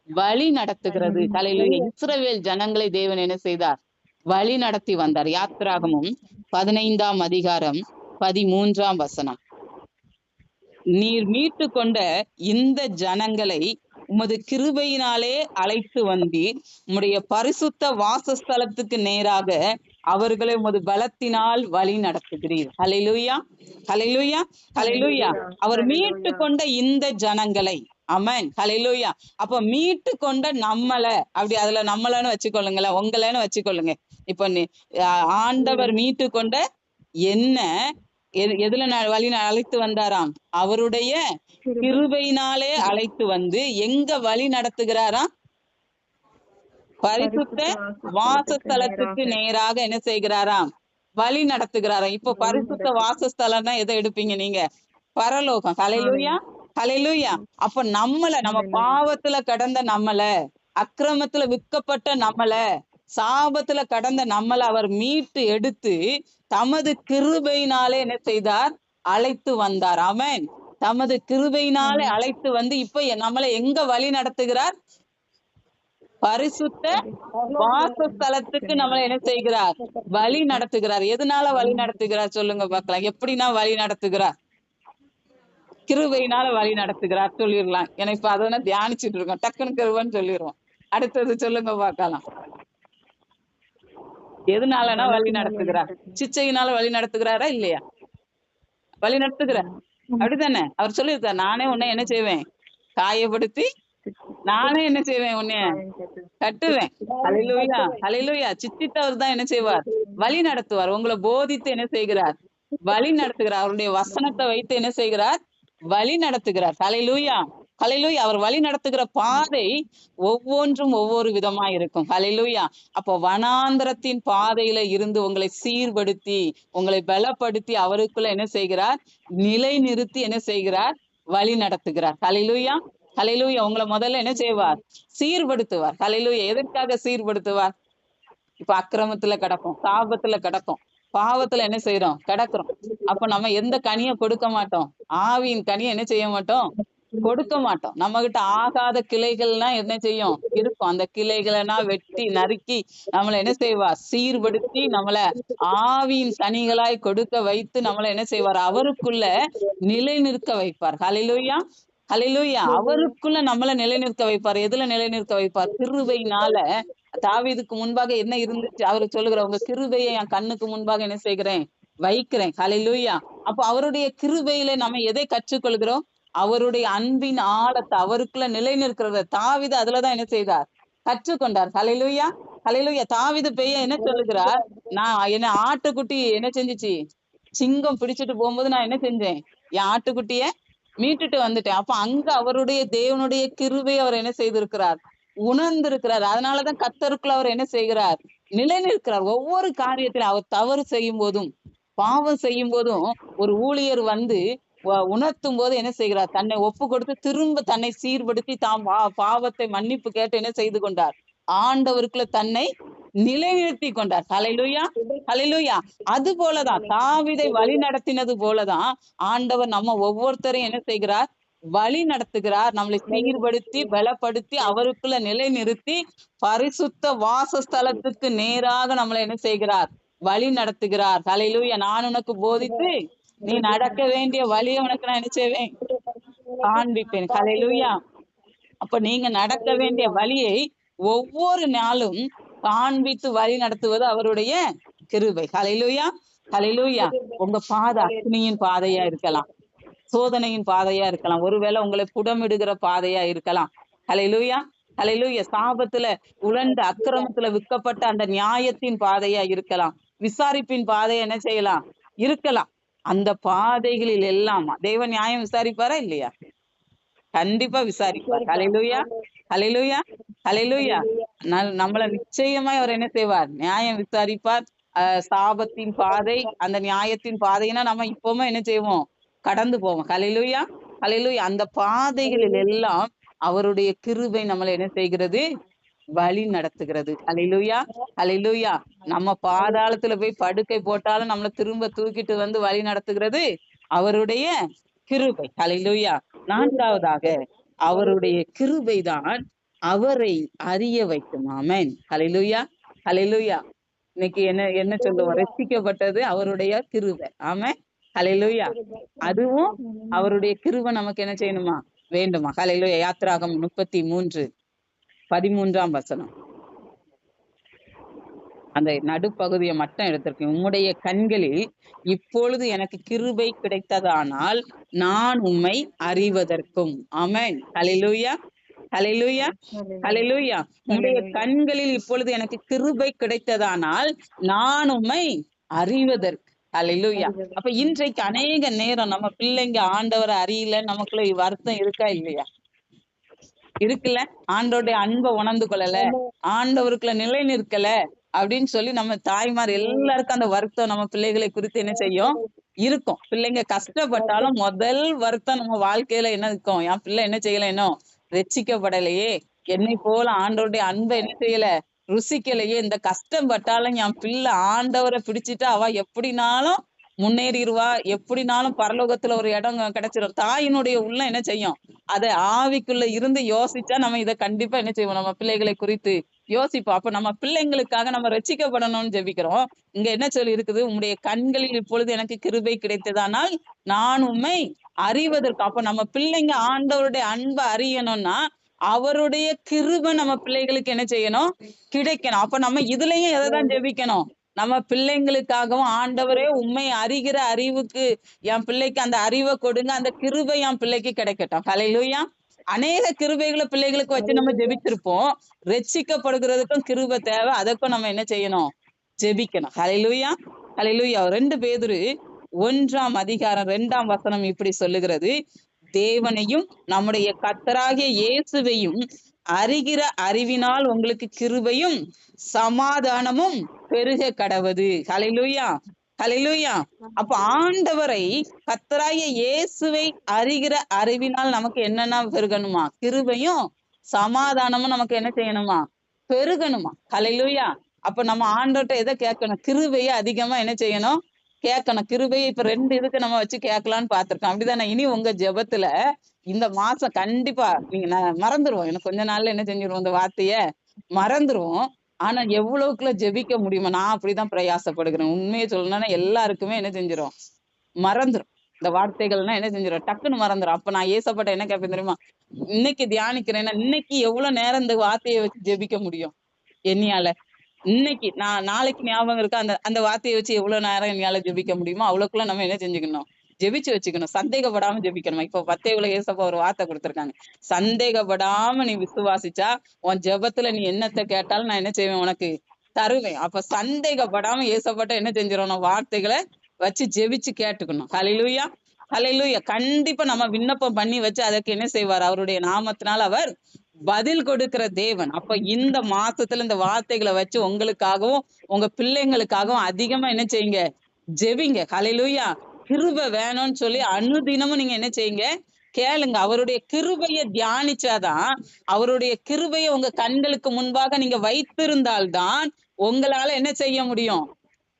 வழி நடத்துகிறது. ஹல்லேலூயா. இஸ்ரவேல் ஜனங்களை தேவன் என்ன செய்தார்? வழி நடத்தி வந்தார். யாத்திராகமம் 15ஆம் அதிகாரம் 13ஆம் வசனம். நீர் மீட்டு கொண்ட இந்த ஜனங்களை உமது கிருபையினாலே அழைத்து வந்தீர். உம்முடைய பரிசுத்த வாசஸ்தலத்துக்கு நேராக அவர்களை உமது பலத்தினால் வழி நடத்துகிறீர். ஹல்லேலூயா. ஹல்லேலூயா. ஹல்லேலூயா. அவர் மீட்டு கொண்ட இந்த ஜனங்களை, ஆமென். ஹல்லேலூயா. அப்ப மீட்டு கொண்ட நம்மள, அப்படி அதுல நம்மளன்னு வச்சுக்கொள்ளுங்களேன், உங்களன்னு வச்சுக்கொள்ளுங்க. இப்ப ஆண்டவர் மீட்டு கொண்ட என்ன எதுல வழி அழைத்து வந்தாராம்? அவருடைய கிருபையினாலே அழைத்து வந்து எங்க வழி நடத்துகிறாராம்? பரிசுத்த வாசஸ்தலத்துக்கு நேராக என்ன செய்கிறாராம்? வழி நடத்துகிறாராம். இப்ப பரிசுத்த வாசஸ்தலம்னா எதை எடுப்பீங்க நீங்க? பரலோகம். ஹல்லேலூயா. ஹல்லேலூயா. அப்ப நம்ம பாவத்துல கடந்த நம்மள, அக்கிரமத்துல விற்கப்பட்ட நம்மள, சாபத்துல கடந்த நம்மள அவர் மீட்டு எடுத்து தமது கிருபையினாலே என்ன செய்தார்? அழைத்து வந்தார். ஆமென். தமது கிருபையினாலே அழைத்து வந்து இப்ப நம்மளை எங்க வழி நடத்துகிறார்? பரிசுத்த வாசஸ்தலத்துக்கு நம்மளை என்ன செய்கிறார்? வழி நடத்துகிறார். எதனால வழி நடத்துகிறார் சொல்லுங்க பார்க்கலாம். எப்படின்னா வழி நடத்துகிறார்? கிருபையினால வழி நடத்துகிறார் சொல்லிடலாம். ஏன்னா இப்ப அதை தியானிச்சுட்டு இருக்கோம், டக்குன்னு கிருபைன்னு சொல்லிடுவோம். அடுத்தது சொல்லுங்க பார்க்கலாம். எதனாலனா வழி நடத்துகிறார்? சிச்சையினால வழி நடத்துகிறாரா இல்லையா? வழி நடத்துகிறார். அப்படித்தானே? அவர் சொல்லியிருக்கார், நானே உன்னை என்ன செய்வேன்? காயப்படுத்தி நானே என்ன செய்வேன்? உன்னைய கட்டுவேன். ஹல்லேலூயா. ஹல்லேலூயா. சித்தித்தவர் தான் என்ன செய்வார்? வழி நடத்துவார். உங்களை போதித்து என்ன செய்கிறார்? வழி நடத்துகிறார். அவருடைய வசனத்தை வைத்து என்ன செய்கிறார்? வழி நடத்துகிறார். ஹல்லேலூயா. ஹல்லேலூயா. அவர் வழி நடத்துகிற பாதை ஒவ்வொன்றும் ஒவ்வொரு விதமா இருக்கும். ஹல்லேலூயா. அப்போ வனாந்திரத்தின் பாதையில இருந்து உங்களை சீர்படுத்தி, உங்களை பலப்படுத்தி அவருக்குள்ள என்ன செய்கிறார்? நிலை நிறுத்தி என்ன செய்கிறார்? வழி நடத்துகிறார். ஹல்லேலூயா. ஹல்லேலூயா. உங்களை முதல்ல என்ன செய்வார்? சீர்படுத்துவார். ஹல்லேலூயா. எதற்காக சீர்படுத்துவார்? இப்ப அக்கிரமத்துல கிடக்கும், சாபத்துல கிடக்கும், பாவத்துல என்ன செய்யறோம்? கிடக்குறோம். அப்ப நம்ம எந்த கனியை கொடுக்க மாட்டோம்? ஆவியின் கனியை என்ன செய்ய மாட்டோம்? கொடுக்க மாட்டோம். நம்ம கிட்ட ஆகாத கிளைகள்லாம் என்ன செய்யும்? இருக்கும். அந்த கிளைகளை வெட்டி நறுக்கி நம்மளை என்ன செய்வார்? சீர்படுத்தி நம்மளை ஆவியின் கனிகளாய் கொடுக்க வைத்து நம்மளை என்ன செய்வார்? அவருக்குள்ள நிலை நிற்க வைப்பார். ஹல்லேலூயா. ஹல்லேலூயா. அவருக்குள்ள நம்மளை நிலைநிற்க வைப்பார். எதுல நிலைநிற்க வைப்பார்? கிருபையினால. தாவீதுக்கு முன்பாக என்ன இருந்துச்சு? அவரு சொல்லுகிற, உங்க கிருபையை என் கண்ணுக்கு முன்பாக என்ன செய்கிறேன்? வைக்கிறேன். ஹல்லேலூயா. அப்ப அவருடைய கிருபையில நம்ம எதை கற்றுக்கொள்கிறோம்? அவருடைய அன்பின் ஆழத்தை, அவருக்குள்ள நிலை நிற்கிறத தாவீது அதுலதான் என்ன செய்தார்? கற்றுக்கொண்டார். ஹல்லேலூயா. ஹல்லேலூயா. தாவீது பெய்ய என்ன சொல்லுகிறார்? நான் என்ன ஆட்டுக்குட்டி என்ன செஞ்சுச்சு? சிங்கம் பிடிச்சிட்டு போகும்போது நான் என்ன செஞ்சேன்? என் ஆட்டுக்குட்டிய மீட்டுட்டு வந்துட்டேன். அப்ப அங்க அவருடைய தேவனுடைய கிருபை அவர் என்ன செய்திருக்கிறார்? உணர்ந்திருக்கிறார். அதனாலதான் கர்த்தருக்குள்ள அவர் என்ன செய்கிறார்? நிலை நிற்கிறார். ஒவ்வொரு காரியத்திலும் அவர் தவறு செய்யும் போதும், பாவம் செய்யும் போதும் ஒரு ஊழியர் வந்து உணர்த்தும் போது என்ன செய்கிறார்? தன்னை ஒப்பு கொடுத்து திரும்ப தன்னை சீர்படுத்தி தாம் பாவத்தை மன்னிப்பு கேட்டு என்ன செய்து கொண்டார்? ஆண்டவருக்குள்ள தன்னை நிலைநிறுத்தி கொண்டார். ஹல்லேலூயா. ஹல்லேலூயா. அது போலதான் தாவீதை வழி நடத்தினது போலதான் ஆண்டவர் நம்ம ஒவ்வொருத்தரையும் என்ன செய்கிறார்? வழி நடத்துகிறார். நம்மளை சீர்படுத்தி பலப்படுத்தி அவருக்குள்ள நிலை நிறுத்தி பரிசுத்த வாசஸ்தலத்துக்கு நேராக நம்மளை என்ன செய்கிறார்? வழி நடத்துகிறார். ஹல்லேலூயா. நான் உனக்கு போதித்து நீ நடக்க வேண்டிய வழியை உனக்கு நான் என்ன செய்வேன்? காண்பிப்பேன். ஹல்லேலூயா. அப்ப நீங்க நடக்க வேண்டிய வழியை ஒவ்வொரு நாளும் காண்பித்து வழி நடத்துவது அவருடைய கிருபை. ஹல்லேலூயா. ஹல்லேலூயா. உங்க பாதை அக்னியின் பாதையா இருக்கலாம், சோதனையின் பாதையா இருக்கலாம், ஒருவேளை உங்களை புடமிடுகிற பாதையா இருக்கலாம். ஹல்லேலூயா. ஹல்லேலூயா. சாபத்துல உழந்த அக்கிரமத்துல விற்கப்பட்ட அந்த நியாயத்தின் பாதையா இருக்கலாம், விசாரிப்பின் பாதையை என்ன செய்யலாம் இருக்கலாம். அந்த பாதைகளில் எல்லாம் தேவன் நியாயம் விசாரிப்பாரா இல்லையா? கண்டிப்பா விசாரிப்பார். ஹல்லேலூயா, ஹல்லேலூயா, ஹல்லேலூயா. நம்மள நிச்சயமாய் அவர் என்ன செய்வார்? நியாயம் விசாரிப்பார். சாபத்தின் பாதை, அந்த நியாயத்தின் பாதைன்னா நம்ம இப்பவுமே என்ன செய்வோம்? கடந்து போவோம். ஹல்லேலூயா, ஹல்லேலூயா. அந்த பாதைகளில் எல்லாம் அவருடைய கிருபை நம்மளை என்ன செய்கிறது? வழி நடத்துகிறது. ஹல்லேலூயா, ஹல்லேலூயா. நம்ம பாதாளத்துல போய் படுக்கை போட்டாலும் நம்மள திரும்ப தூக்கிட்டு வந்து வழி நடத்துகிறது அவருடைய கிருபை. ஹல்லேலூயா. நான்காவதாக அவருடைய கிருபைதான் அவரை அறிய வைக்கும். ஆமென். ஹல்லேலூயா, ஹல்லேலூயா. இன்னைக்கு என்ன என்ன சொல்லுவோம்? ரட்சிக்கப்பட்டது அவருடைய கிருபை. ஆமென். ஹல்லேலூயா. அதுவும் அவருடைய கிருபை நமக்கு என்ன செய்யணுமா? வேண்டுமா? ஹல்லேலூயா. யாத்திராகம் 33:13 அந்த நடுப்பகுதியை மட்டும் எடுத்திருக்கேன். உம்முடைய கண்களில் இப்பொழுது எனக்கு கிருபை கிடைத்ததானால் நான் உம்மை அறிவதற்கும். ஆமென். ஹல்லேலூயா, ஹல்லேலூயா, ஹல்லேலூயா. உம்முடைய கண்களில் இப்பொழுது எனக்கு கிருபை கிடைத்ததானால் நான் உம்மை அறிவதற்கு. ஹல்லேலூயா. அப்ப இன்றைக்கு அநேக நேரம் நம்ம பிள்ளைங்க ஆண்டவரை அறியல, நமக்குள்ள வருத்தம் இருக்கா இல்லையா? இருக்குல்ல. ஆண்டவருடைய அன்பை உணர்ந்து கொள்ளல, ஆண்டவருக்குள்ள நிலை நிற்கல அப்படின்னு சொல்லி நம்ம தாய்மார் எல்லாருக்கும் அந்த வருத்தம் நம்ம பிள்ளைகளை குறித்து என்ன செய்யும்? இருக்கும். பிள்ளைங்க கஷ்டப்பட்டாலும் முதல் வருத்தம் நம்ம வாழ்க்கையில என்ன இருக்கும்? என் பிள்ளை என்ன செய்யல, இன்னும் ரட்சிக்கப்படலையே, என்னை போல ஆண்டவருடைய அன்பை என்ன செய்யல, ருசிக்கலையே, இந்த கஷ்டம் பட்டாலும் என் பிள்ளை ஆண்டவரை பிடிச்சிட்டா அவ எப்படினாலும் முன்னேறிடுவா, எப்படினாலும் பரலோகத்துல ஒரு இடம் கிடைச்சிடும். தாயினுடைய உள்ளம் என்ன செய்யும்? அதை ஆவிக்குள்ள இருந்து யோசிச்சா நம்ம இதை கண்டிப்பா என்ன செய்வோம்? நம்ம பிள்ளைகளை குறித்து யோசிப்போம். அப்ப நம்ம பிள்ளைங்களுக்காக நம்ம ரட்சிக்கப்படணும்னு ஜெபிக்கிறோம். இங்க என்ன சொல்லி இருக்குது? உம்முடைய கண்களில் இப்பொழுது எனக்கு கிருபை கிடைத்ததானால் நான் உம்மை அறிவதற்கு. அப்ப நம்ம பிள்ளைங்க ஆண்டவருடைய அன்பை அறியணும்னா அவருடைய கிருபை நம்ம பிள்ளைகளுக்கு என்ன செய்யணும்? கிடைக்கணும். அப்ப நம்ம இதுலயும் எதைதான் ஜெபிக்கணும்? நம்ம பிள்ளைங்களுக்காகவும் ஆண்டவரே உண்மை அறிகிற அறிவுக்கு என் பிள்ளைக்கு அந்த அறிவை கொடுங்க, அந்த கிருபை என் பிள்ளைக்கு கிடைக்கட்டும். ஹல்லேலூயா. அநேக கிருபைகளை பிள்ளைகளுக்கு வச்சு நம்ம ஜெபிச்சிருப்போம். ரட்சிக்கப்படுகிறதுக்கும் கிருபை தேவை, அதற்கும் நம்ம என்ன செய்யணும்? ஜெபிக்கணும். ஹல்லேலூயா, ஹல்லேலூயா. 2 பேதுரு 1:2 இப்படி சொல்லுகிறது, தேவனையும் நம்முடைய கர்த்தராகிய இயேசுவையும் அறிகிற அறிவினால் உங்களுக்கு கிருபையும் சமாதானமும் பெருக கடவது. ஹல்லேலூயா, ஹல்லேலூயா. அப்ப ஆண்டவரை கர்த்தராகிய இயேசுவை அறிகிற அறிவினால் நமக்கு என்னன்னா பெருகணுமா? கிருபையும் சமாதானமும் நமக்கு என்ன செய்யணுமா? பெருகணுமா? ஹல்லேலூயா. அப்ப நம்ம ஆண்டவர்கிட்ட எதை கேட்கணும்? கிருபையை அதிகமா என்ன செய்யணும்? கேட்கணும். கிருபையை இப்ப 2 இதுக்கு நம்ம வச்சு கேட்கலான்னு பார்த்திருக்கோம். அப்படிதானே? இனி உங்க ஜெபத்துல இந்த மாசம் கண்டிப்பா நீங்க மறந்துருவோம். எனக்கு கொஞ்ச நாள்ல என்ன செஞ்சிருவோம்? இந்த வார்த்தைய மறந்துருவோம். ஆனா எவ்வளவுக்குள்ள ஜெபிக்க முடியுமா? நான் அப்படிதான் பிரயாசப்படுகிறேன். உண்மையை சொல்லணும்னா எல்லாருக்குமே என்ன செஞ்சிரும்? மறந்துரும். இந்த வார்த்தைகள்னா என்ன செஞ்சிடும்? டக்குன்னு மறந்துரும். அப்ப நான் ஏசப்பட்ட என்ன கேட்பேன் தெரியுமா? இன்னைக்கு தியானிக்கிறேன்னா இன்னைக்கு எவ்வளவு நேரம் இந்த வார்த்தையை வச்சு ஜெபிக்க முடியும் என்னையால? இன்னைக்கு நான் நாளைக்கு ஞாபகம் இருக்கா? அந்த அந்த வார்த்தையை வச்சு எவ்வளவு நேரம் என்னால ஜெபிக்க முடியுமோ அவ்வளவுக்குள்ள நம்ம என்ன செஞ்சுக்கணும்? ஜெபிச்சு வச்சுக்கணும். சந்தேகப்படாம ஜெபிக்கணும். இப்ப பத்தேவுல ஏசப்பா ஒரு வார்த்தை கொடுத்திருக்காங்க, சந்தேகப்படாம நீ விசுவாசிச்சா உன் ஜெபத்துல நீ என்னத்தை கேட்டாலும் நான் என்ன செய்வேன்? உனக்கு தருவேன். அப்ப சந்தேகப்படாம ஏசப்பட்ட என்ன செஞ்சிடணும்? வார்த்தைகளை வச்சு ஜெபிச்சு கேட்டுக்கணும். ஹல்லேலூயா, ஹல்லேலூயா. கண்டிப்பா நம்ம விண்ணப்பம் பண்ணி வச்சு அதற்கு என்ன செய்வார்? அவருடைய நாமத்தினால் அவர் பதில் கொடுக்கிற தேவன். அப்ப இந்த மாசத்துல இந்த வார்த்தைகளை வச்சு உங்களுக்காகவும் உங்க பிள்ளைங்களுக்காகவும் அதிகமா என்ன செய்யுங்க? ஜெபிங்க. ஹல்லேலூயா. கிருபை வேணும்னு சொல்லி அனுதினமும் நீங்க என்ன செய்யுங்க? கேளுங்க. அவருடைய கிருபையை தியானிச்சாதான், அவருடைய கிருபையை உங்க கண்களுக்கு முன்பாக நீங்க வைத்திருந்தால்தான் உங்களால என்ன செய்ய முடியும்?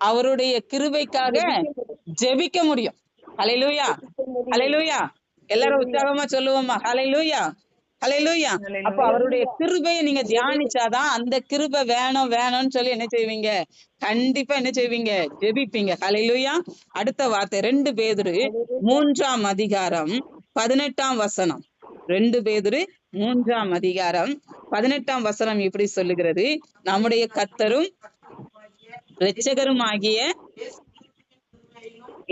அவருடைய கிருபைக்காக ஜெபிக்க முடியும். ஹல்லேலூயா, ஹல்லேலூயா. எல்லாரும் உற்சாகமா சொல்லுவோமா? ஹல்லேலூயா, ஹல்லேலூயா. அப்ப அவருடைய கிருபையை நீங்க தியானிச்சாதான் அந்த கிருபை வேணும் வேணும்னு சொல்லி என்ன செய்வீங்க? கண்டிப்பா என்ன செய்வீங்க? ஜெபிப்பீங்க. ஹல்லேலூயா. அடுத்த வார்த்தை 2 பேதுரு 3:18 2 பேதுரு 3:18 இப்படி சொல்லுகிறது, நம்முடைய கர்த்தரும் இரட்சகருமாகிய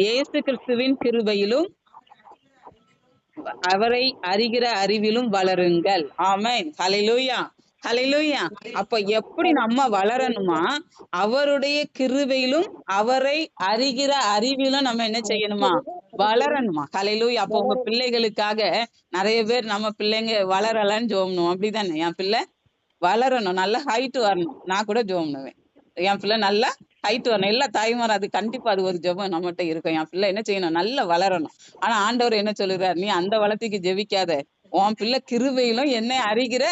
இயேசு கிறிஸ்துவின் கிருபையிலும் அவரை அறிகிற அறிவிலும் வளருங்கள். ஆமென். ஹல்லேலூயா. ஹல்லேலூயா. அப்ப எப்படி நம்ம வளரணுமா? அவருடைய கிருபையிலும் அவரை அறிகிற அறிவிலும் நம்ம என்ன செய்யணுமா? வளரணுமா? ஹல்லேலூயா. அப்ப உங்க பிள்ளைகளுக்காக நிறைய பேர் நம்ம பிள்ளைங்க வளரலன்னு ஜெபம் அப்படிதானே? என் பிள்ளை வளரணும், நல்ல ஹைட் வரணும். நான் கூட ஜெபம் பண்ணுவேன், என் பிள்ளை நல்லா ஹைட் வரணும். எல்லா தாய்மாரும் அது கண்டிப்பா அது ஒரு ஜெபம் நம்மகிட்ட இருக்கும். என் பிள்ளை என்ன செய்யணும்? நல்லா வளரணும். ஆனா ஆண்டவர் என்ன சொல்லுறாரு? நீ அந்த வளர்த்திக்கு ஜெபிக்காத, உன் பிள்ளை கிருபையிலும் என்னை அறிகிற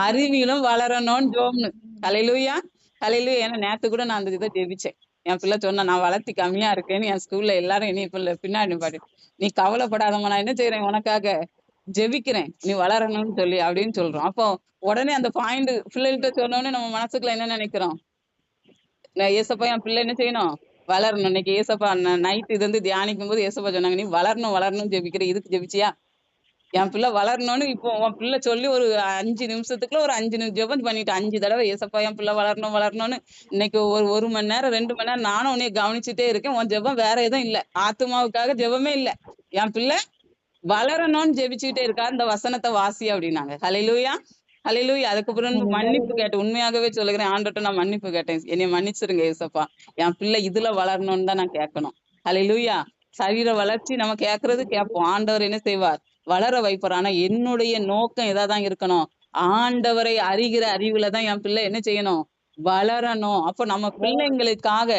அறிவிலும் வளரணும்னு ஜெபம்னு. ஹல்லேலூயா. ஹல்லேலூயா. ஏன்னா நேத்து கூட நான் அந்த இதை ஜெபிச்சேன். என் பிள்ளை சொன்னா, நான் வளர்த்தி கம்மியா இருக்கேன்னு என் ஸ்கூல்ல எல்லாரும் என்னைய பின்னாடி பாடு, நீ கவலைப்படாதம்மா, நான் என்ன செய்யறேன் உனக்காக ஜெபிக்கிறேன், நீ வளரணும்னு சொல்லி அப்படின்னு சொல்றோம். அப்போ உடனே அந்த பாயிண்ட் பிள்ளைகிட்ட சொன்னோடனே நம்ம மனசுக்குள்ள என்ன நினைக்கிறோம்? ஏசப்பா என் பிள்ளை என்ன செய்யணும்? வளரணும். இன்னைக்கு ஏசப்பா நைட் இது வந்து தியானிக்கும் போது ஏசப்பா சொன்னாங்க, நீ வளரணும் வளரணும் ஜெபிக்கிற, இதுக்கு ஜெபிச்சியா? என் பிள்ளை வளரணும்னு இப்போ உன் பிள்ளை சொல்லி ஒரு 5 நிமிஷத்துக்குள்ள ஒரு 5 ஜெபம் பண்ணிட்டு 5 தடவை ஏசப்பா என் பிள்ளை வளரணும் வளரணும்னு. இன்னைக்கு ஒரு மணி நேரம் 2 மணி நேரம் நானும் உன்னைய கவனிச்சுட்டே இருக்கேன். உன் ஜெபம் வேற எதுவும் இல்ல, ஆத்துமாவுக்காக ஜெபமே இல்ல, என் பிள்ளை வளரணும்னு ஜெபிச்சுக்கிட்டே இருக்கா. இந்த வசனத்தை வாசி அப்படின்னாங்க. ஹல்லேலூயா. ஹல்லேலூயா. அதுக்கு பிறகு மன்னிப்பு கேட்டேன். உண்மையாகவே சொல்லுகிறேன், ஆண்டவர்ட்ட நான் மன்னிப்பு கேட்டேன். என்னைய மன்னிச்சிருங்க ஏசப்பா, என் பிள்ளை இதுல வளரணும்னு தான் நான் கேட்கணும். ஹல்லேலூயா. சரீர வளர்ச்சி நம்ம கேட்கறது கேட்போம், ஆண்டவர் என்ன செய்வார்? வளர வைப்பார். ஆனா என்னுடைய நோக்கம் எதாதான் இருக்கணும்? ஆண்டவரை அறிகிற அறிவுல தான் என் பிள்ளை என்ன செய்யணும்? வளரணும். அப்போ நம்ம பிள்ளைங்களுக்காக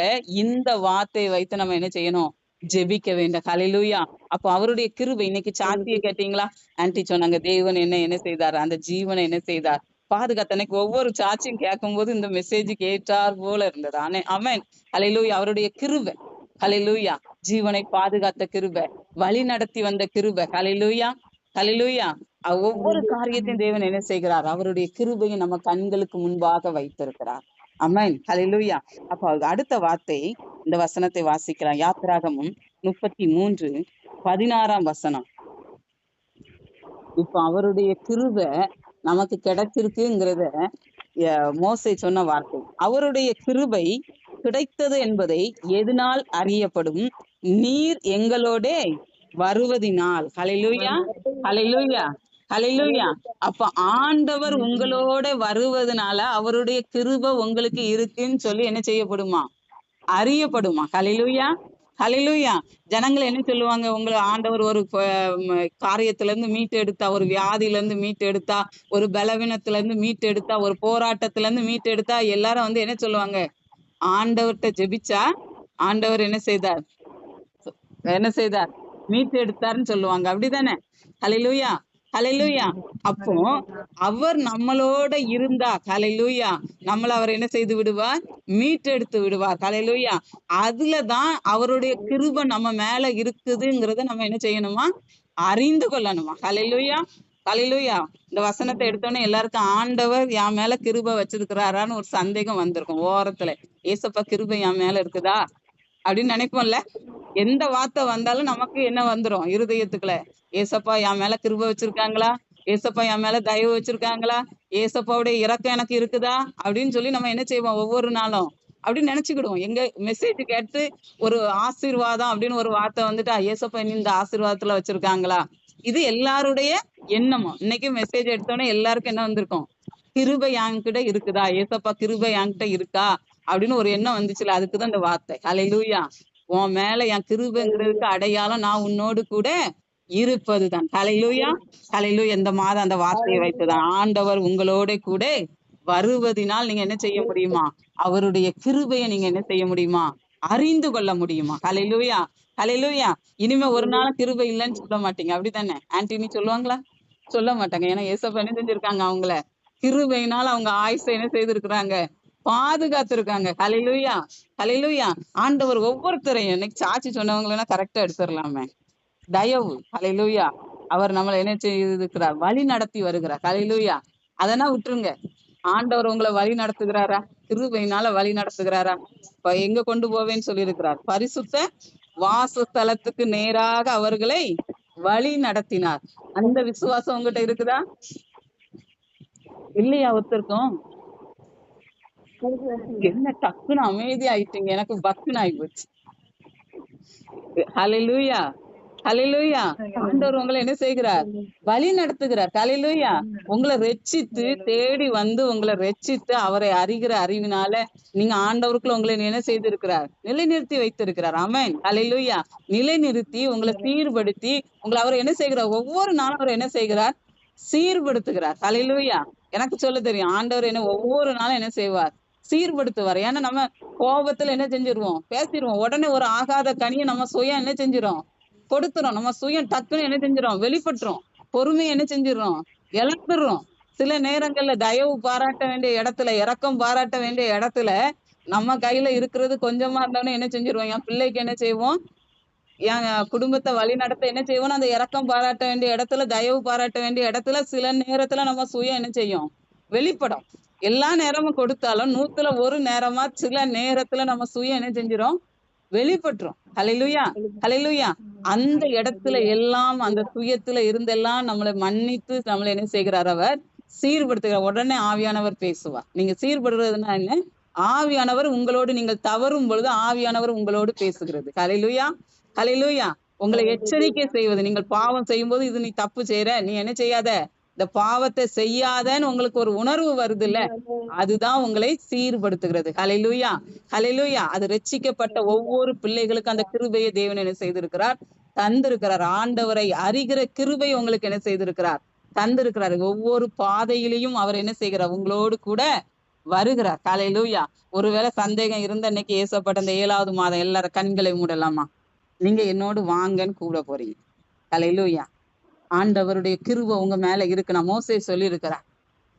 இந்த வார்த்தையை வைத்து நம்ம என்ன செய்யணும்? ஜெபிக்க வேண்டும். ஹல்லேலூயா. அப்போ அவருடைய கிருபை. இன்னைக்கு சாட்சியை கேட்டீங்களா? ஆன்ட்டி சொன்னாங்க, தேவன் என்ன செய்தார்? அந்த ஜீவனை என்ன செய்தார்? பாதுகாத்து. அன்னைக்கு ஒவ்வொரு சாட்சியும் கேட்கும்போது இந்த மெசேஜ் கேட்டார் போல இருந்தது. ஆமென். ஹல்லேலூயா. அவருடைய கிருபை. ஹல்லேலூயா. ஜீவனை பாதுகாத்த கிருபை, வழி நடத்தி வந்த கிருபை. ஹல்லேலூயா. ஹல்லேலூயா. ஒவ்வொரு காரியத்தையும் தேவன் என்ன செய்கிறார்? அவருடைய கிருபையை நம்ம கண்களுக்கு முன்பாக வைத்திருக்கிறார். ஆமென். ஹல்லேலூயா. அப்ப அடுத்த வார்த்தை, இந்த வசனத்தை வாசிக்கலாம். யாத்திராகமும் 33:16 வசனம். இப்ப அவருடைய கிருபை நமக்கு கிடைச்சிருக்குங்கிறத மோசே சொன்ன வார்த்தை. அவருடைய கிருபை கிடைத்தது என்பதை எதனால் அறியப்படும்? நீர் எங்களோட வருவதினால். ஹல்லேலூயா. ஹல்லேலூயா. ஹல்லேலூயா. அப்ப ஆண்டவர் உங்களோட வருவதனால அவருடைய கிருபை உங்களுக்கு இருக்குன்னு சொல்லி என்ன செய்யப்படுமா? அறியப்படுமா? ஹல்லேலூயா. ஹல்லேலூயா. ஜனங்கள் என்ன சொல்லுவாங்க? உங்களை ஆண்டவர் ஒரு காரியத்துல இருந்து மீட்டு எடுத்தா, ஒரு வியாதியில இருந்து மீட்டு எடுத்தா, ஒரு பலவீனத்துல இருந்து மீட்டு எடுத்தா, ஒரு போராட்டத்துல இருந்து மீட்டு எடுத்தா, எல்லாரும் வந்து என்ன சொல்லுவாங்க? ஆண்டவர்கிட்ட ஜெபிச்சா ஆண்டவர் என்ன செய்தார்? என்ன செய்தார்? மீட்டு எடுத்தாருன்னு சொல்லுவாங்க. அப்படிதானே? ஹல்லேலூயா. ஹல்லேலூயா. அப்போ அவர் நம்மளோட இருந்தா, ஹல்லேலூயா, நம்மள அவர் என்ன செய்து விடுவார்? மீட்டெடுத்து விடுவார். ஹல்லேலூயா. அதுலதான் அவருடைய கிருபை நம்ம மேல இருக்குதுங்கிறத நம்ம என்ன செய்யணுமா? அறிந்து கொள்ளணுமா? ஹல்லேலூயா. ஹல்லேலூயா. இந்த வசனத்தை எடுத்தோன்னே எல்லாருக்கும் ஆண்டவர் என் மேல கிருபை வச்சிருக்கிறாரான்னு ஒரு சந்தேகம் வந்திருக்கும் ஓரத்துல. ஏசப்பா கிருபை என் மேல இருக்குதா அப்படின்னு நினைப்போம்ல. எந்த வார்த்தை வந்தாலும் நமக்கு என்ன வந்துரும் இருதயத்துக்குள்ள? ஏசப்பா என் மேல கிருபை வச்சிருக்காங்களா? ஏசப்பா என் மேல தயவு வச்சிருக்காங்களா? ஏசப்பாவுடைய இரக்கம் எனக்கு இருக்குதா அப்படின்னு சொல்லி நம்ம என்ன செய்வோம்? ஒவ்வொரு நாளும் அப்படின்னு நினைச்சுக்கிடுவோம். எங்க மெசேஜ் கேட்டு ஒரு ஆசீர்வாதம் அப்படின்னு ஒரு வார்த்தை வந்துட்டா, ஏசப்பா இந்த ஆசீர்வாதத்துல வச்சிருக்காங்களா? இது எல்லாருடைய எண்ணமும். இன்னைக்கு மெசேஜ் எடுத்தோடனே எல்லாருக்கும் என்ன வந்திருக்கும்? கிருபை என்கிட்ட இருக்குதா? ஏசப்பா கிருபை என்கிட்ட இருக்கா அப்படின்னு ஒரு எண்ணம் வந்துச்சுல, அதுக்குதான் இந்த வார்த்தை. ஹல்லேலூயா. உன் மேல என் கிருபைங்கிறதுக்கு அடையாளம் நான் உன்னோடு கூட இருப்பதுதான். ஹல்லேலூயா. ஹல்லேலூயா. இந்த மாதம் அந்த வார்த்தையை வைத்துதான், ஆண்டவர் உங்களோட கூட வருவதினால் நீங்க என்ன செய்ய முடியுமா? அவருடைய கிருபையை நீங்க என்ன செய்ய முடியுமா? அறிந்து கொள்ள முடியுமா? ஹல்லேலூயா. ஹல்லேலூயா. இனிமே ஒரு நாள் கிருபை இல்லைன்னு சொல்ல மாட்டீங்க, அப்படித்தானே? ஆன்டினி சொல்லுவாங்களா? சொல்ல மாட்டாங்க. ஏன்னா ஏசப்பா என்ன செஞ்சிருக்காங்க? அவங்கள கிருபையினால அவங்க ஆயுசை என்ன செய்திருக்கிறாங்க? பாதுகாத்திருக்காங்க. ஹல்லேலூயா. ஹல்லேலூயா. ஆண்டவர் ஒவ்வொருத்தரையும் இன்னைக்கு சாட்சி சொன்னவங்களா கரெக்டா எடுத்துடலாமே. தயவு. ஹல்லேலூயா. அவர் நம்மளை என்ன செய்திருக்கிறார்? வழி நடத்தி வருகிறார். ஹல்லேலூயா. அதனா விட்டுருங்க. ஆண்டவர் உங்களை வழி நடத்துகிறாரா? கிருபையினால வழி நடத்துகிறாரா? இப்ப எங்க கொண்டு போவேன்னு சொல்லி இருக்கிறார்? பரிசுத்த வாசஸ்தலத்துக்கு நேராக அவர்களை வழி நடத்தினார். அந்த விசுவாசம் உங்ககிட்ட இருக்குதா? இல்லையா ஒருத்தருக்கும்? என்ன டக்குன்னு அமைதி ஆயிட்டீங்க? எனக்கு பக்குன்னு ஆகி போச்சு. ஹல்லேலூயா. ஹல்லேலூயா. ஆண்டவர் உங்களை என்ன செய்கிறார்? வழி நடத்துகிறார். ஹல்லேலூயா. உங்களை ரட்சித்து தேடி வந்து உங்களை ரட்சித்து அவரை அறிகிற அறிவினால நீங்க ஆண்டவருக்குள்ள உங்களை என்ன செய்திருக்கிறார்? நிலைநிறுத்தி வைத்திருக்கிறார். ஆமென். ஹல்லேலூயா. நிலைநிறுத்தி உங்களை சீர்படுத்தி உங்களை அவர் என்ன செய்கிறார்? ஒவ்வொரு நாளும் அவர் என்ன செய்கிறார்? சீர்படுத்துகிறார். ஹல்லேலூயா. எனக்கு சொல்ல தெரியும். ஆண்டவர் என்ன ஒவ்வொரு நாளும் என்ன செய்வார்? சீர்படுத்துவார். ஏன்னா நம்ம கோபத்துல என்ன செஞ்சிருவோம்? பேசிடுவோம். உடனே ஒரு ஆகாத கனியை நம்ம சுயம் என்ன செஞ்சிரும்? கொடுத்துரும். நம்ம சுயம் டக்குன்னு என்ன செஞ்சிரும்? வெளிப்பட்டுரும். பொறுமை என்ன செஞ்சிடறோம்? இழந்துடுறோம். சில நேரங்கள்ல தயவு பாராட்ட வேண்டிய இடத்துல, இரக்கம் பாராட்ட வேண்டிய இடத்துல நம்ம கையில இருக்கிறது கொஞ்சமா இருந்தாலும் என்ன செஞ்சிருவோம்? என் பிள்ளைக்கு என்ன செய்வோம்? என் குடும்பத்தை வழி நடத்த என்ன செய்வோம்? அந்த இரக்கம் பாராட்ட வேண்டிய இடத்துல, தயவு பாராட்ட வேண்டிய இடத்துல சில நேரத்துல நம்ம சுயம் என்ன செய்யும்? வெளிப்படும். எல்லா நேரமும் கொடுத்தாலும் 100ல 1 நேரமா சில நேரத்துல நம்ம சுயம் என்ன செஞ்சிரும்? வெளிப்பட்டுரும். ஹல்லேலூயா. ஹல்லேலூயா. அந்த இடத்துல எல்லாம் அந்த சுயத்துல இருந்தெல்லாம் நம்மளை மன்னித்து நம்மளை என்ன செய்கிறார்? அவர் சீர்படுத்துகிறார். உடனே ஆவியானவர் பேசுவார். நீங்க சீர்படுறதுன்னா என்ன? ஆவியானவர் உங்களோடு நீங்கள் தவறும் பொழுது ஆவியானவர் உங்களோடு பேசுகிறது. ஹல்லேலூயா. ஹல்லேலூயா. உங்களை எச்சரிக்கை செய்வது. நீங்கள் பாவம் செய்யும் போது இது நீ தப்பு செய்யற, நீ என்ன செய்யாத, இந்த பாவத்தை செய்யாதன்னு உங்களுக்கு ஒரு உணர்வு வருது இல்ல, அதுதான் உங்களை சீர்படுத்துகிறது. ஹல்லேலூயா. ஹல்லேலூயா. அது ரட்சிக்கப்பட்ட ஒவ்வொரு பிள்ளைகளுக்கும் அந்த கிருபையை தேவன் என்ன செய்திருக்கிறார்? தந்திருக்கிறார். ஆண்டவரை அறிகிற கிருபை உங்களுக்கு என்ன செய்திருக்கிறார்? தந்திருக்கிறார். ஒவ்வொரு பாதையிலையும் அவர் என்ன செய்கிறார்? உங்களோடு கூட வருகிறார். ஹல்லேலூயா. ஒருவேளை சந்தேகம் இருந்த இன்னைக்கு ஏசப்பட்ட இந்த 7வது மாதம் எல்லாரும் கண்களை மூடலாமா? நீங்க என்னோடு வாங்கன்னு கூட போறீங்க. ஹல்லேலூயா. ஆண்டவருடைய கிருபை உங்க மேல இருக்கு. நான் மோசே சொல்லி இருக்கிறேன்.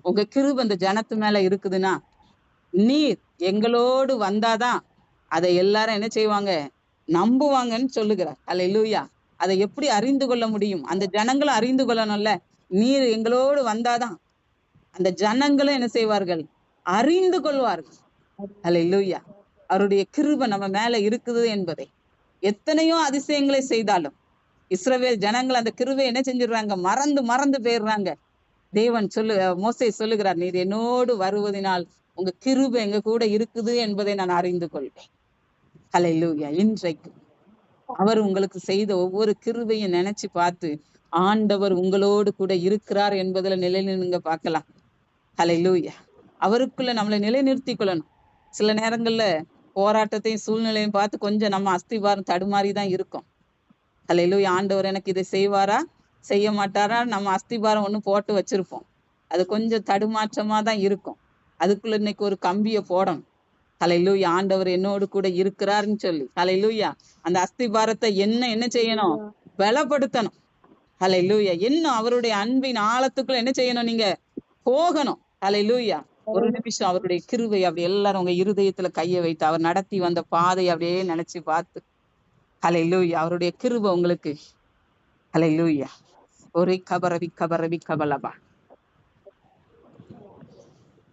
உங்க கிருபை இந்த ஜனத்து மேல இருக்குதுன்னா நீர் எங்களோடு வந்தாதான் அதை எல்லாரும் என்ன செய்வாங்க? நம்புவாங்கன்னு சொல்லுகிறார். ஹல்லேலூயா. அதை எப்படி அறிந்து கொள்ள முடியும்? அந்த ஜனங்களும் அறிந்து கொள்ளணும்ல. நீர் எங்களோடு வந்தாதான் அந்த ஜனங்களும் என்ன செய்வார்கள்? அறிந்து கொள்வார்கள். ஹல்லேலூயா. அவருடைய கிருபை நம்ம மேல இருக்குது என்பதை எத்தனையோ அதிசயங்களை செய்தாலும் இஸ்ரவேல் ஜனங்கள் அந்த கிருபை என்ன செஞ்சிடுறாங்க? மறந்து மறந்து போயிடுறாங்க. தேவன் மோசே சொல்லுகிறார், நீர் என்னோடு வருவதனால் உங்க கிருபை எங்க கூட இருக்குது என்பதை நான் அறிந்து கொள்வேன். ஹல்லேலூயா. இன்றைக்கு அவர் உங்களுக்கு செய்த ஒவ்வொரு கிருபையும் நினைச்சு பார்த்து ஆண்டவர் உங்களோடு கூட இருக்கிறார் என்பதுல நிலைநிறுங்க பார்க்கலாம். ஹல்லேலூயா. அவருக்குள்ள நம்மளை நிலைநிறுத்திக் கொள்ளணும். சில நேரங்கள்ல போராட்டத்தையும் சூழ்நிலையும் பார்த்து கொஞ்சம் நம்ம அஸ்திபாரம் தடுமாறிதான் இருக்கும். ஹல்லேலூயா. ஆண்டவர் எனக்கு இதை செய்வாரா செய்ய மாட்டாரா நம்ம அஸ்திபாரம் ஒண்ணு போட்டு வச்சிருப்போம். அது கொஞ்சம் தடுமாற்றமா தான் இருக்கும். அதுக்குள்ள இன்னைக்கு ஒரு கம்பியை போடணும். ஹல்லேலூயா. ஆண்டவர் என்னோடு கூட இருக்கிறாருன்னு சொல்லி ஹல்லேலூயா. அந்த அஸ்திபாரத்தை என்ன செய்யணும்? பலப்படுத்தணும். ஹல்லேலூயா. இன்னும் அவருடைய அன்பின் ஆழத்துக்குள்ள என்ன செய்யணும்? நீங்க போகணும். ஹல்லேலூயா. ஒரு நிமிஷம் அவருடைய கிருபை அப்படி எல்லாரும் உங்க இருதயத்துல கையை வைத்து அவர் நடத்தி வந்த பாதை அப்படியே நினைச்சு பார்த்து ஹல்லேலூயா. அவருடைய கிருபை உங்களுக்கு ஹல்லேலூயா. ஒரு கபரவி கபலபா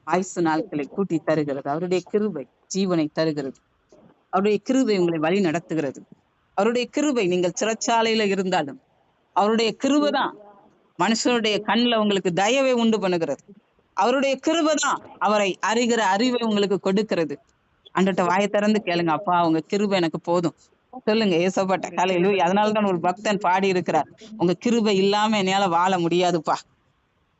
ஆயுசு நாட்களை கூட்டி தருகிறது. அவருடைய கிருபை ஜீவனை தருகிறது. அவருடைய கிருபை உங்களை வழி நடத்துகிறது. அவருடைய கிருபை நீங்கள் சிறைச்சாலையில இருந்தாலும் அவருடைய கிருபை தான் மனுஷனுடைய கண்ணுல உங்களுக்கு தயவை உண்டு பண்ணுகிறது. அவருடைய கிருபை தான் அவரை அறிகிற அறிவை உங்களுக்கு கொடுக்கிறது. அன்றைட்ட வாயை திறந்து கேளுங்க, அப்பா உங்க கிருபை எனக்கு போதும் சொல்லுங்க. ஏசப்பட்ட ஹல்லேலூயா. அதனாலதான் ஒரு பக்தன் பாடி இருக்கிறார், உங்க கிருபை இல்லாம என்னால வாழ முடியாதுப்பா.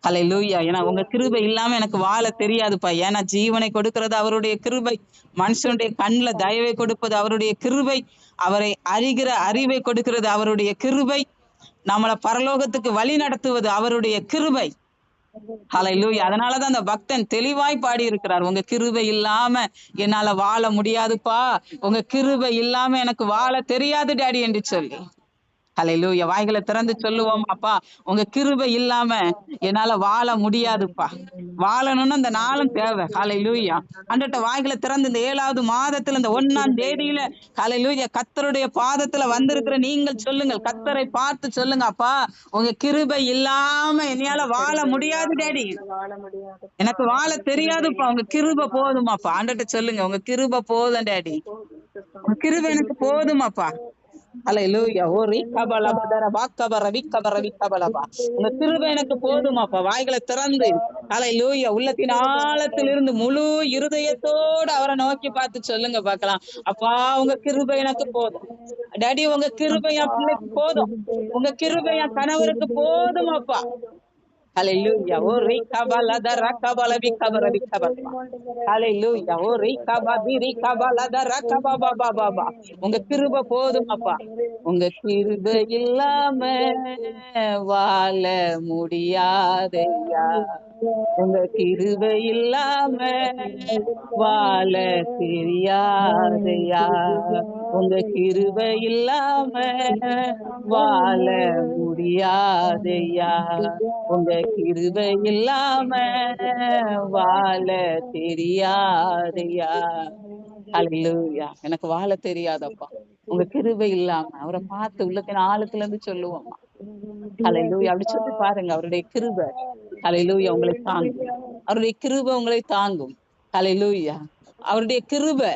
ஹல்லேலூயா. ஏன்னா உங்க கிருபை இல்லாம எனக்கு வாழ தெரியாதுப்பா. ஏன்னா ஜீவனை கொடுக்கிறது அவருடைய கிருபை. மனுஷனுடைய கண்ணுல தயவை கொடுப்பது அவருடைய கிருபை. அவரை அறிகிற அறிவை கொடுக்கிறது அவருடைய கிருபை. நம்மளை பரலோகத்துக்கு வழி நடத்துவது அவருடைய கிருபை. ஹல்லேலூயா. அதனாலதான் அந்த பக்தன் தெளிவாய் பாடி இருக்கிறார், உங்க கிருபை இல்லாம என்னால வாழ முடியாதுப்பா, உங்க கிருபை இல்லாம எனக்கு வாழ தெரியாது டாடி என்று சொல்லி. ஹல்லேலூயா. வாய்களை திறந்து சொல்லுவோம், அப்பா உங்க கிருபை இல்லாம என்னால வாழ முடியாதுப்பா. வாழணும்னு அந்த நாளும் தேவை. ஹல்லேலூயா. அன்றைட்ட வாய்களை திறந்து இந்த 7வது மாதத்துல இந்த 1ஆம் தேதியில ஹல்லேலூயா கர்த்தருடைய பாதத்துல வந்திருக்கிற நீங்கள் சொல்லுங்கள், கர்த்தரை பார்த்து சொல்லுங்க, அப்பா உங்க கிருபை இல்லாம என்னால வாழ முடியாது டாடி, எனக்கு வாழ தெரியாதுப்பா, உங்க கிருபை போதுமாப்பா. ஆண்டட்ட சொல்லுங்க, உங்க கிருபை போதும் டாடி, உங்க கிருபை எனக்கு போதுமாப்பா. ஹல்லேலூயா. ஓ ரிகபலபதர வாக்கபர விக்கபர விக்கபலபா. உங்க கிருபை எனக்கு போதுமாப்பா. வாய்களை திறந்து ஹல்லேலூயா உள்ளத்தின் ஆழத்திலிருந்து முழு இருதயத்தோடு அவரை நோக்கி பார்த்து சொல்லுங்க பார்க்கலாம், அப்பா உங்க கிருபை எனக்கு போதும். டாடி உங்க கிருபை என் பிள்ளைக்கு போதும், உங்க கிருபை என் கணவருக்கு போதும் அப்பா. ஹalleluya. ஓ ரிகபல தரகபல விகபர விகபல. ஹalleluya. ஓ ரிகபதி ரிகபல தரகபப பாபா. உங்க கிருபை போதும் அப்பா. உங்க கிருபை இல்லாம வாழ முடியாதையா, உங்க கிருபை இல்லாம வாழ தெரியாதையா, உங்க கிருபை இல்லாம வாழ முடியாதையா, உங்க கிருபை இல்லாம வாழ தெரியாதையா. ஹalleluya. எனக்கு வாழ தெரியாதப்பா, உங்க கிருபை இல்லாம. அவரை பார்த்து உள்ளத்தின் ஆழத்துல இருந்து சொல்லுவோம்மா. ஹalleluya. அப்படி சொல்லி பாருங்க. அவருடைய கிருபை ஹalleluya உங்களை தாங்கும். அவருடைய கிருபை உங்களை தாங்கும். ஹalleluya. அவருடைய கிருபை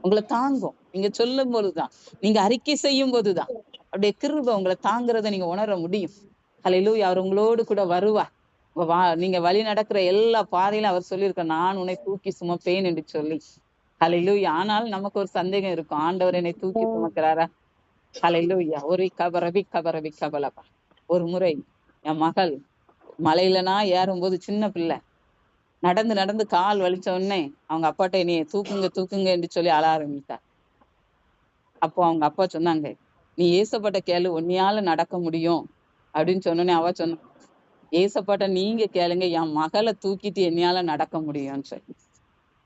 உங்களை தாங்கும். நீங்க சொல்லும் போதுதான், நீங்க அறிக்கை செய்யும் போதுதான் அவருடைய கிருபை உங்களை தாங்குறதை நீங்க உணர முடியும். ஹalleluya. அவர் உங்களோடு கூட வருவார். நீங்க வழி நடக்கிற எல்லா பாதையிலும் அவர் சொல்லியிருக்க, நான் உன்னை தூக்கி சுமப்பேன் என்று சொல்லி. ஹalleluya. ஆனால் நமக்கு ஒரு சந்தேகம் இருக்கும், ஆண்டவர் என்னை தூக்கி சுமக்கிறாரா? ஹalleluya. ஒரு கபரவி கபரவி கபலப்பா. ஒரு முறை என் மகள் மலையிலனா ஏறும்போது, சின்ன பிள்ளை, நடந்து நடந்து கால் வலிச்ச உடனே அவங்க அப்பாட்ட என்னைய தூக்குங்க தூக்குங்க என்று சொல்லி அழ ஆரம்பித்தார். அப்போ அவங்க அப்பா சொன்னாங்க, நீ ஏசப்பாட்ட கேளு, உன்னையால நடக்க முடியும் அப்படின்னு சொன்னோன்னே அவ சொன்ன, ஏசப்பாட்ட நீங்க கேளுங்க, என் மகளை தூக்கிட்டு என்னையால நடக்க முடியும்னு சொல்லி.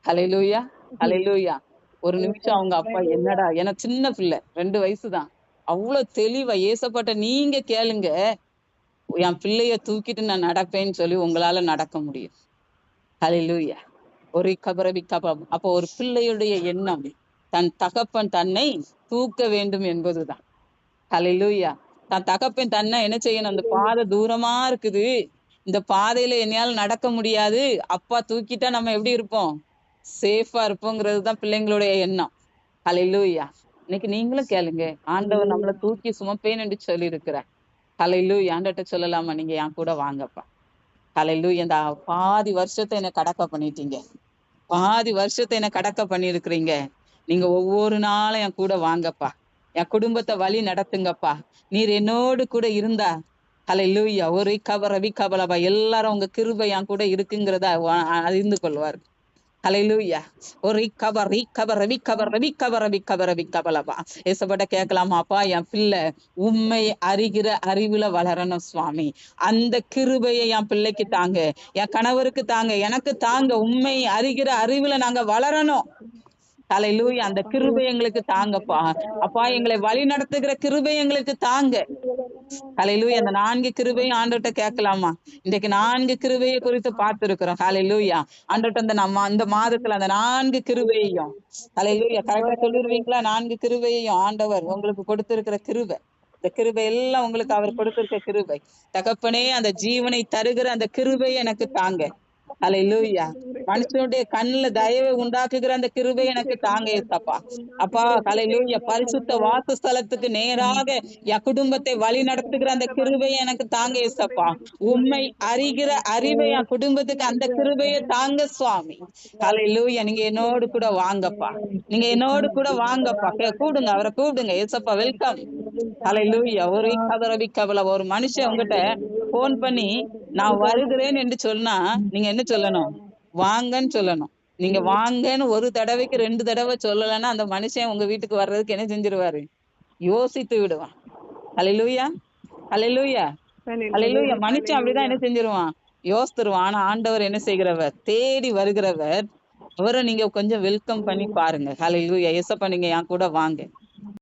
ஹalleluya. ஹalleluya. ஒரு நிமிஷம் அவங்க அப்பா, என்னடா, ஏன்னா சின்ன பிள்ளை, 2 வயசுதான், அவ்வளவு தெளிவா, ஏசப்பாட்ட நீங்க கேளுங்க, என் பிள்ளைய தூக்கிட்டு நான் நடப்பேன்னு சொல்லி உங்களால நடக்க முடியும். ஹalleluya. ஒரு கபரவி கபம். அப்போ ஒரு பிள்ளையுடைய எண்ணம் தன் தகப்பன் தன்னை தூக்க வேண்டும் என்பதுதான். ஹalleluya. தன் தகப்பன் தன்னை என்ன செய்யணும், அந்த பாதை தூரமா இருக்குது, இந்த பாதையில என்னையால நடக்க முடியாது, அப்பா தூக்கிட்டா நம்ம எப்படி இருப்போம், சேஃபா இருப்போங்கிறதுதான் பிள்ளைங்களுடைய எண்ணம். ஹalleluya. இன்னைக்கு நீங்களும் கேளுங்க, ஆண்டவர் நம்மளை தூக்கி சுமப்பேன் என்று சொல்லி இருக்கிறார். ஹalleluya. ஆண்டவர்ட்ட சொல்லலாமா, நீங்க என் கூட வாங்கப்பா. ஹalleluya. இந்த பாதி வருஷத்தை என்ன கடக்க பண்ணிட்டீங்க, பாதி வருஷத்தை என்ன கடக்க பண்ணிருக்கிறீங்க, நீங்க ஒவ்வொரு நாளும் என் கூட வாங்கப்பா, என் குடும்பத்தை வழி நடத்துங்கப்பா, நீர் என்னோடு கூட இருந்தா. ஹalleluya. ஒரு கபரவி கபலபா. எல்லாரும் உங்க கிருபை என் கூட இருக்குங்கிறத அறிந்து கொள்வார். ஹalleluya. ஒரு கபர் ரவி கபர் ரவி கபர் ரவி கபர் ரவி கபலபா. ஏசப்பட்ட கேட்கலாமா, அப்பா என் பிள்ளை உண்மை அறிகிற அறிவுல வளரணும் சுவாமி, அந்த கிருபையை என் பிள்ளைக்கு தாங்க, என் கணவருக்கு தாங்க, எனக்கு தாங்க, உண்மை அறிகிற அறிவுல நாங்க வளரணும். ஹalleluya. அந்த கிருபை எங்களுக்கு தாங்கப்பா. அப்பா எங்களை வழி நடத்துகிற கிருபை எங்களுக்கு தாங்க. ஹalleluya. அந்த 4 கிருபையும் ஆண்டவர்ட்ட கேட்கலாமா? இன்றைக்கு 4 கிருபையை குறித்து பார்த்திருக்கிறோம். ஹalleluya. ஆண்டவர்ட்ட அந்த மாதத்துல அந்த 4 கிருபையையும், ஹalleluya, கரெக்டா சொல்லிருவீங்களா? 4 கிருபையையும் ஆண்டவர் உங்களுக்கு கொடுத்திருக்கிற கிருபை, இந்த கிருபை எல்லாம் உங்களுக்கு அவர் கொடுத்திருக்க கிருபை. தகப்பனே, அந்த ஜீவனை தருகிற அந்த கிருபை எனக்கு தாங்க. ஹalleluya. மனுஷனுடைய கண்ணுல தயவை உண்டாக்குகிற அந்த கிருபை எனக்கு தாங்க ஏசப்பா. அப்பா ஹalleluya. பரிசுத்த வாசஸ்தலத்துக்கு நேராக என் குடும்பத்தை வழி நடத்துகிற அந்த கிருபை எனக்கு தாங்க ஏசப்பா. உண்மை அறிகிற அறிவை என் குடும்பத்துக்கு அந்த கிருபையை தாங்க சுவாமி. ஹalleluya. நீங்க என்னோடு கூட வாங்கப்பா, நீங்க என்னோடு கூட வாங்கப்பா. கூடுங்க, அவரை கூடுங்க. ஏசப்பா வெல்கம். ஹalleluya. ஒரு கபரவி கபல. ஒரு மனுஷன் உங்ககிட்ட போன் பண்ணி நான் வருகிறேன் என்று சொன்னா நீங்க என்ன சொல்லணும், வாங்கன்னு சொல்லணும். நீங்க வாங்கன்னு ஒரு தடவைக்கு 2 தடவை சொல்லலைன்னா அந்த மனுஷன் உங்க வீட்டுக்கு வர்றதுக்கு என்ன செஞ்சிருவாரு, யோசித்து விடுவான். ஹalleluya. ஹalleluya. ஹalleluya. மனுஷன் அப்படிதான் என்ன செஞ்சிருவான், யோசித்துருவான். ஆனா ஆண்டவர் என்ன செய்கிறவர், தேடி வருகிறவர். அவரை நீங்க கொஞ்சம் வெல்கம் பண்ணி பாருங்க. ஹalleluya. ஏசப்பா நீங்க என் கூட வாங்க.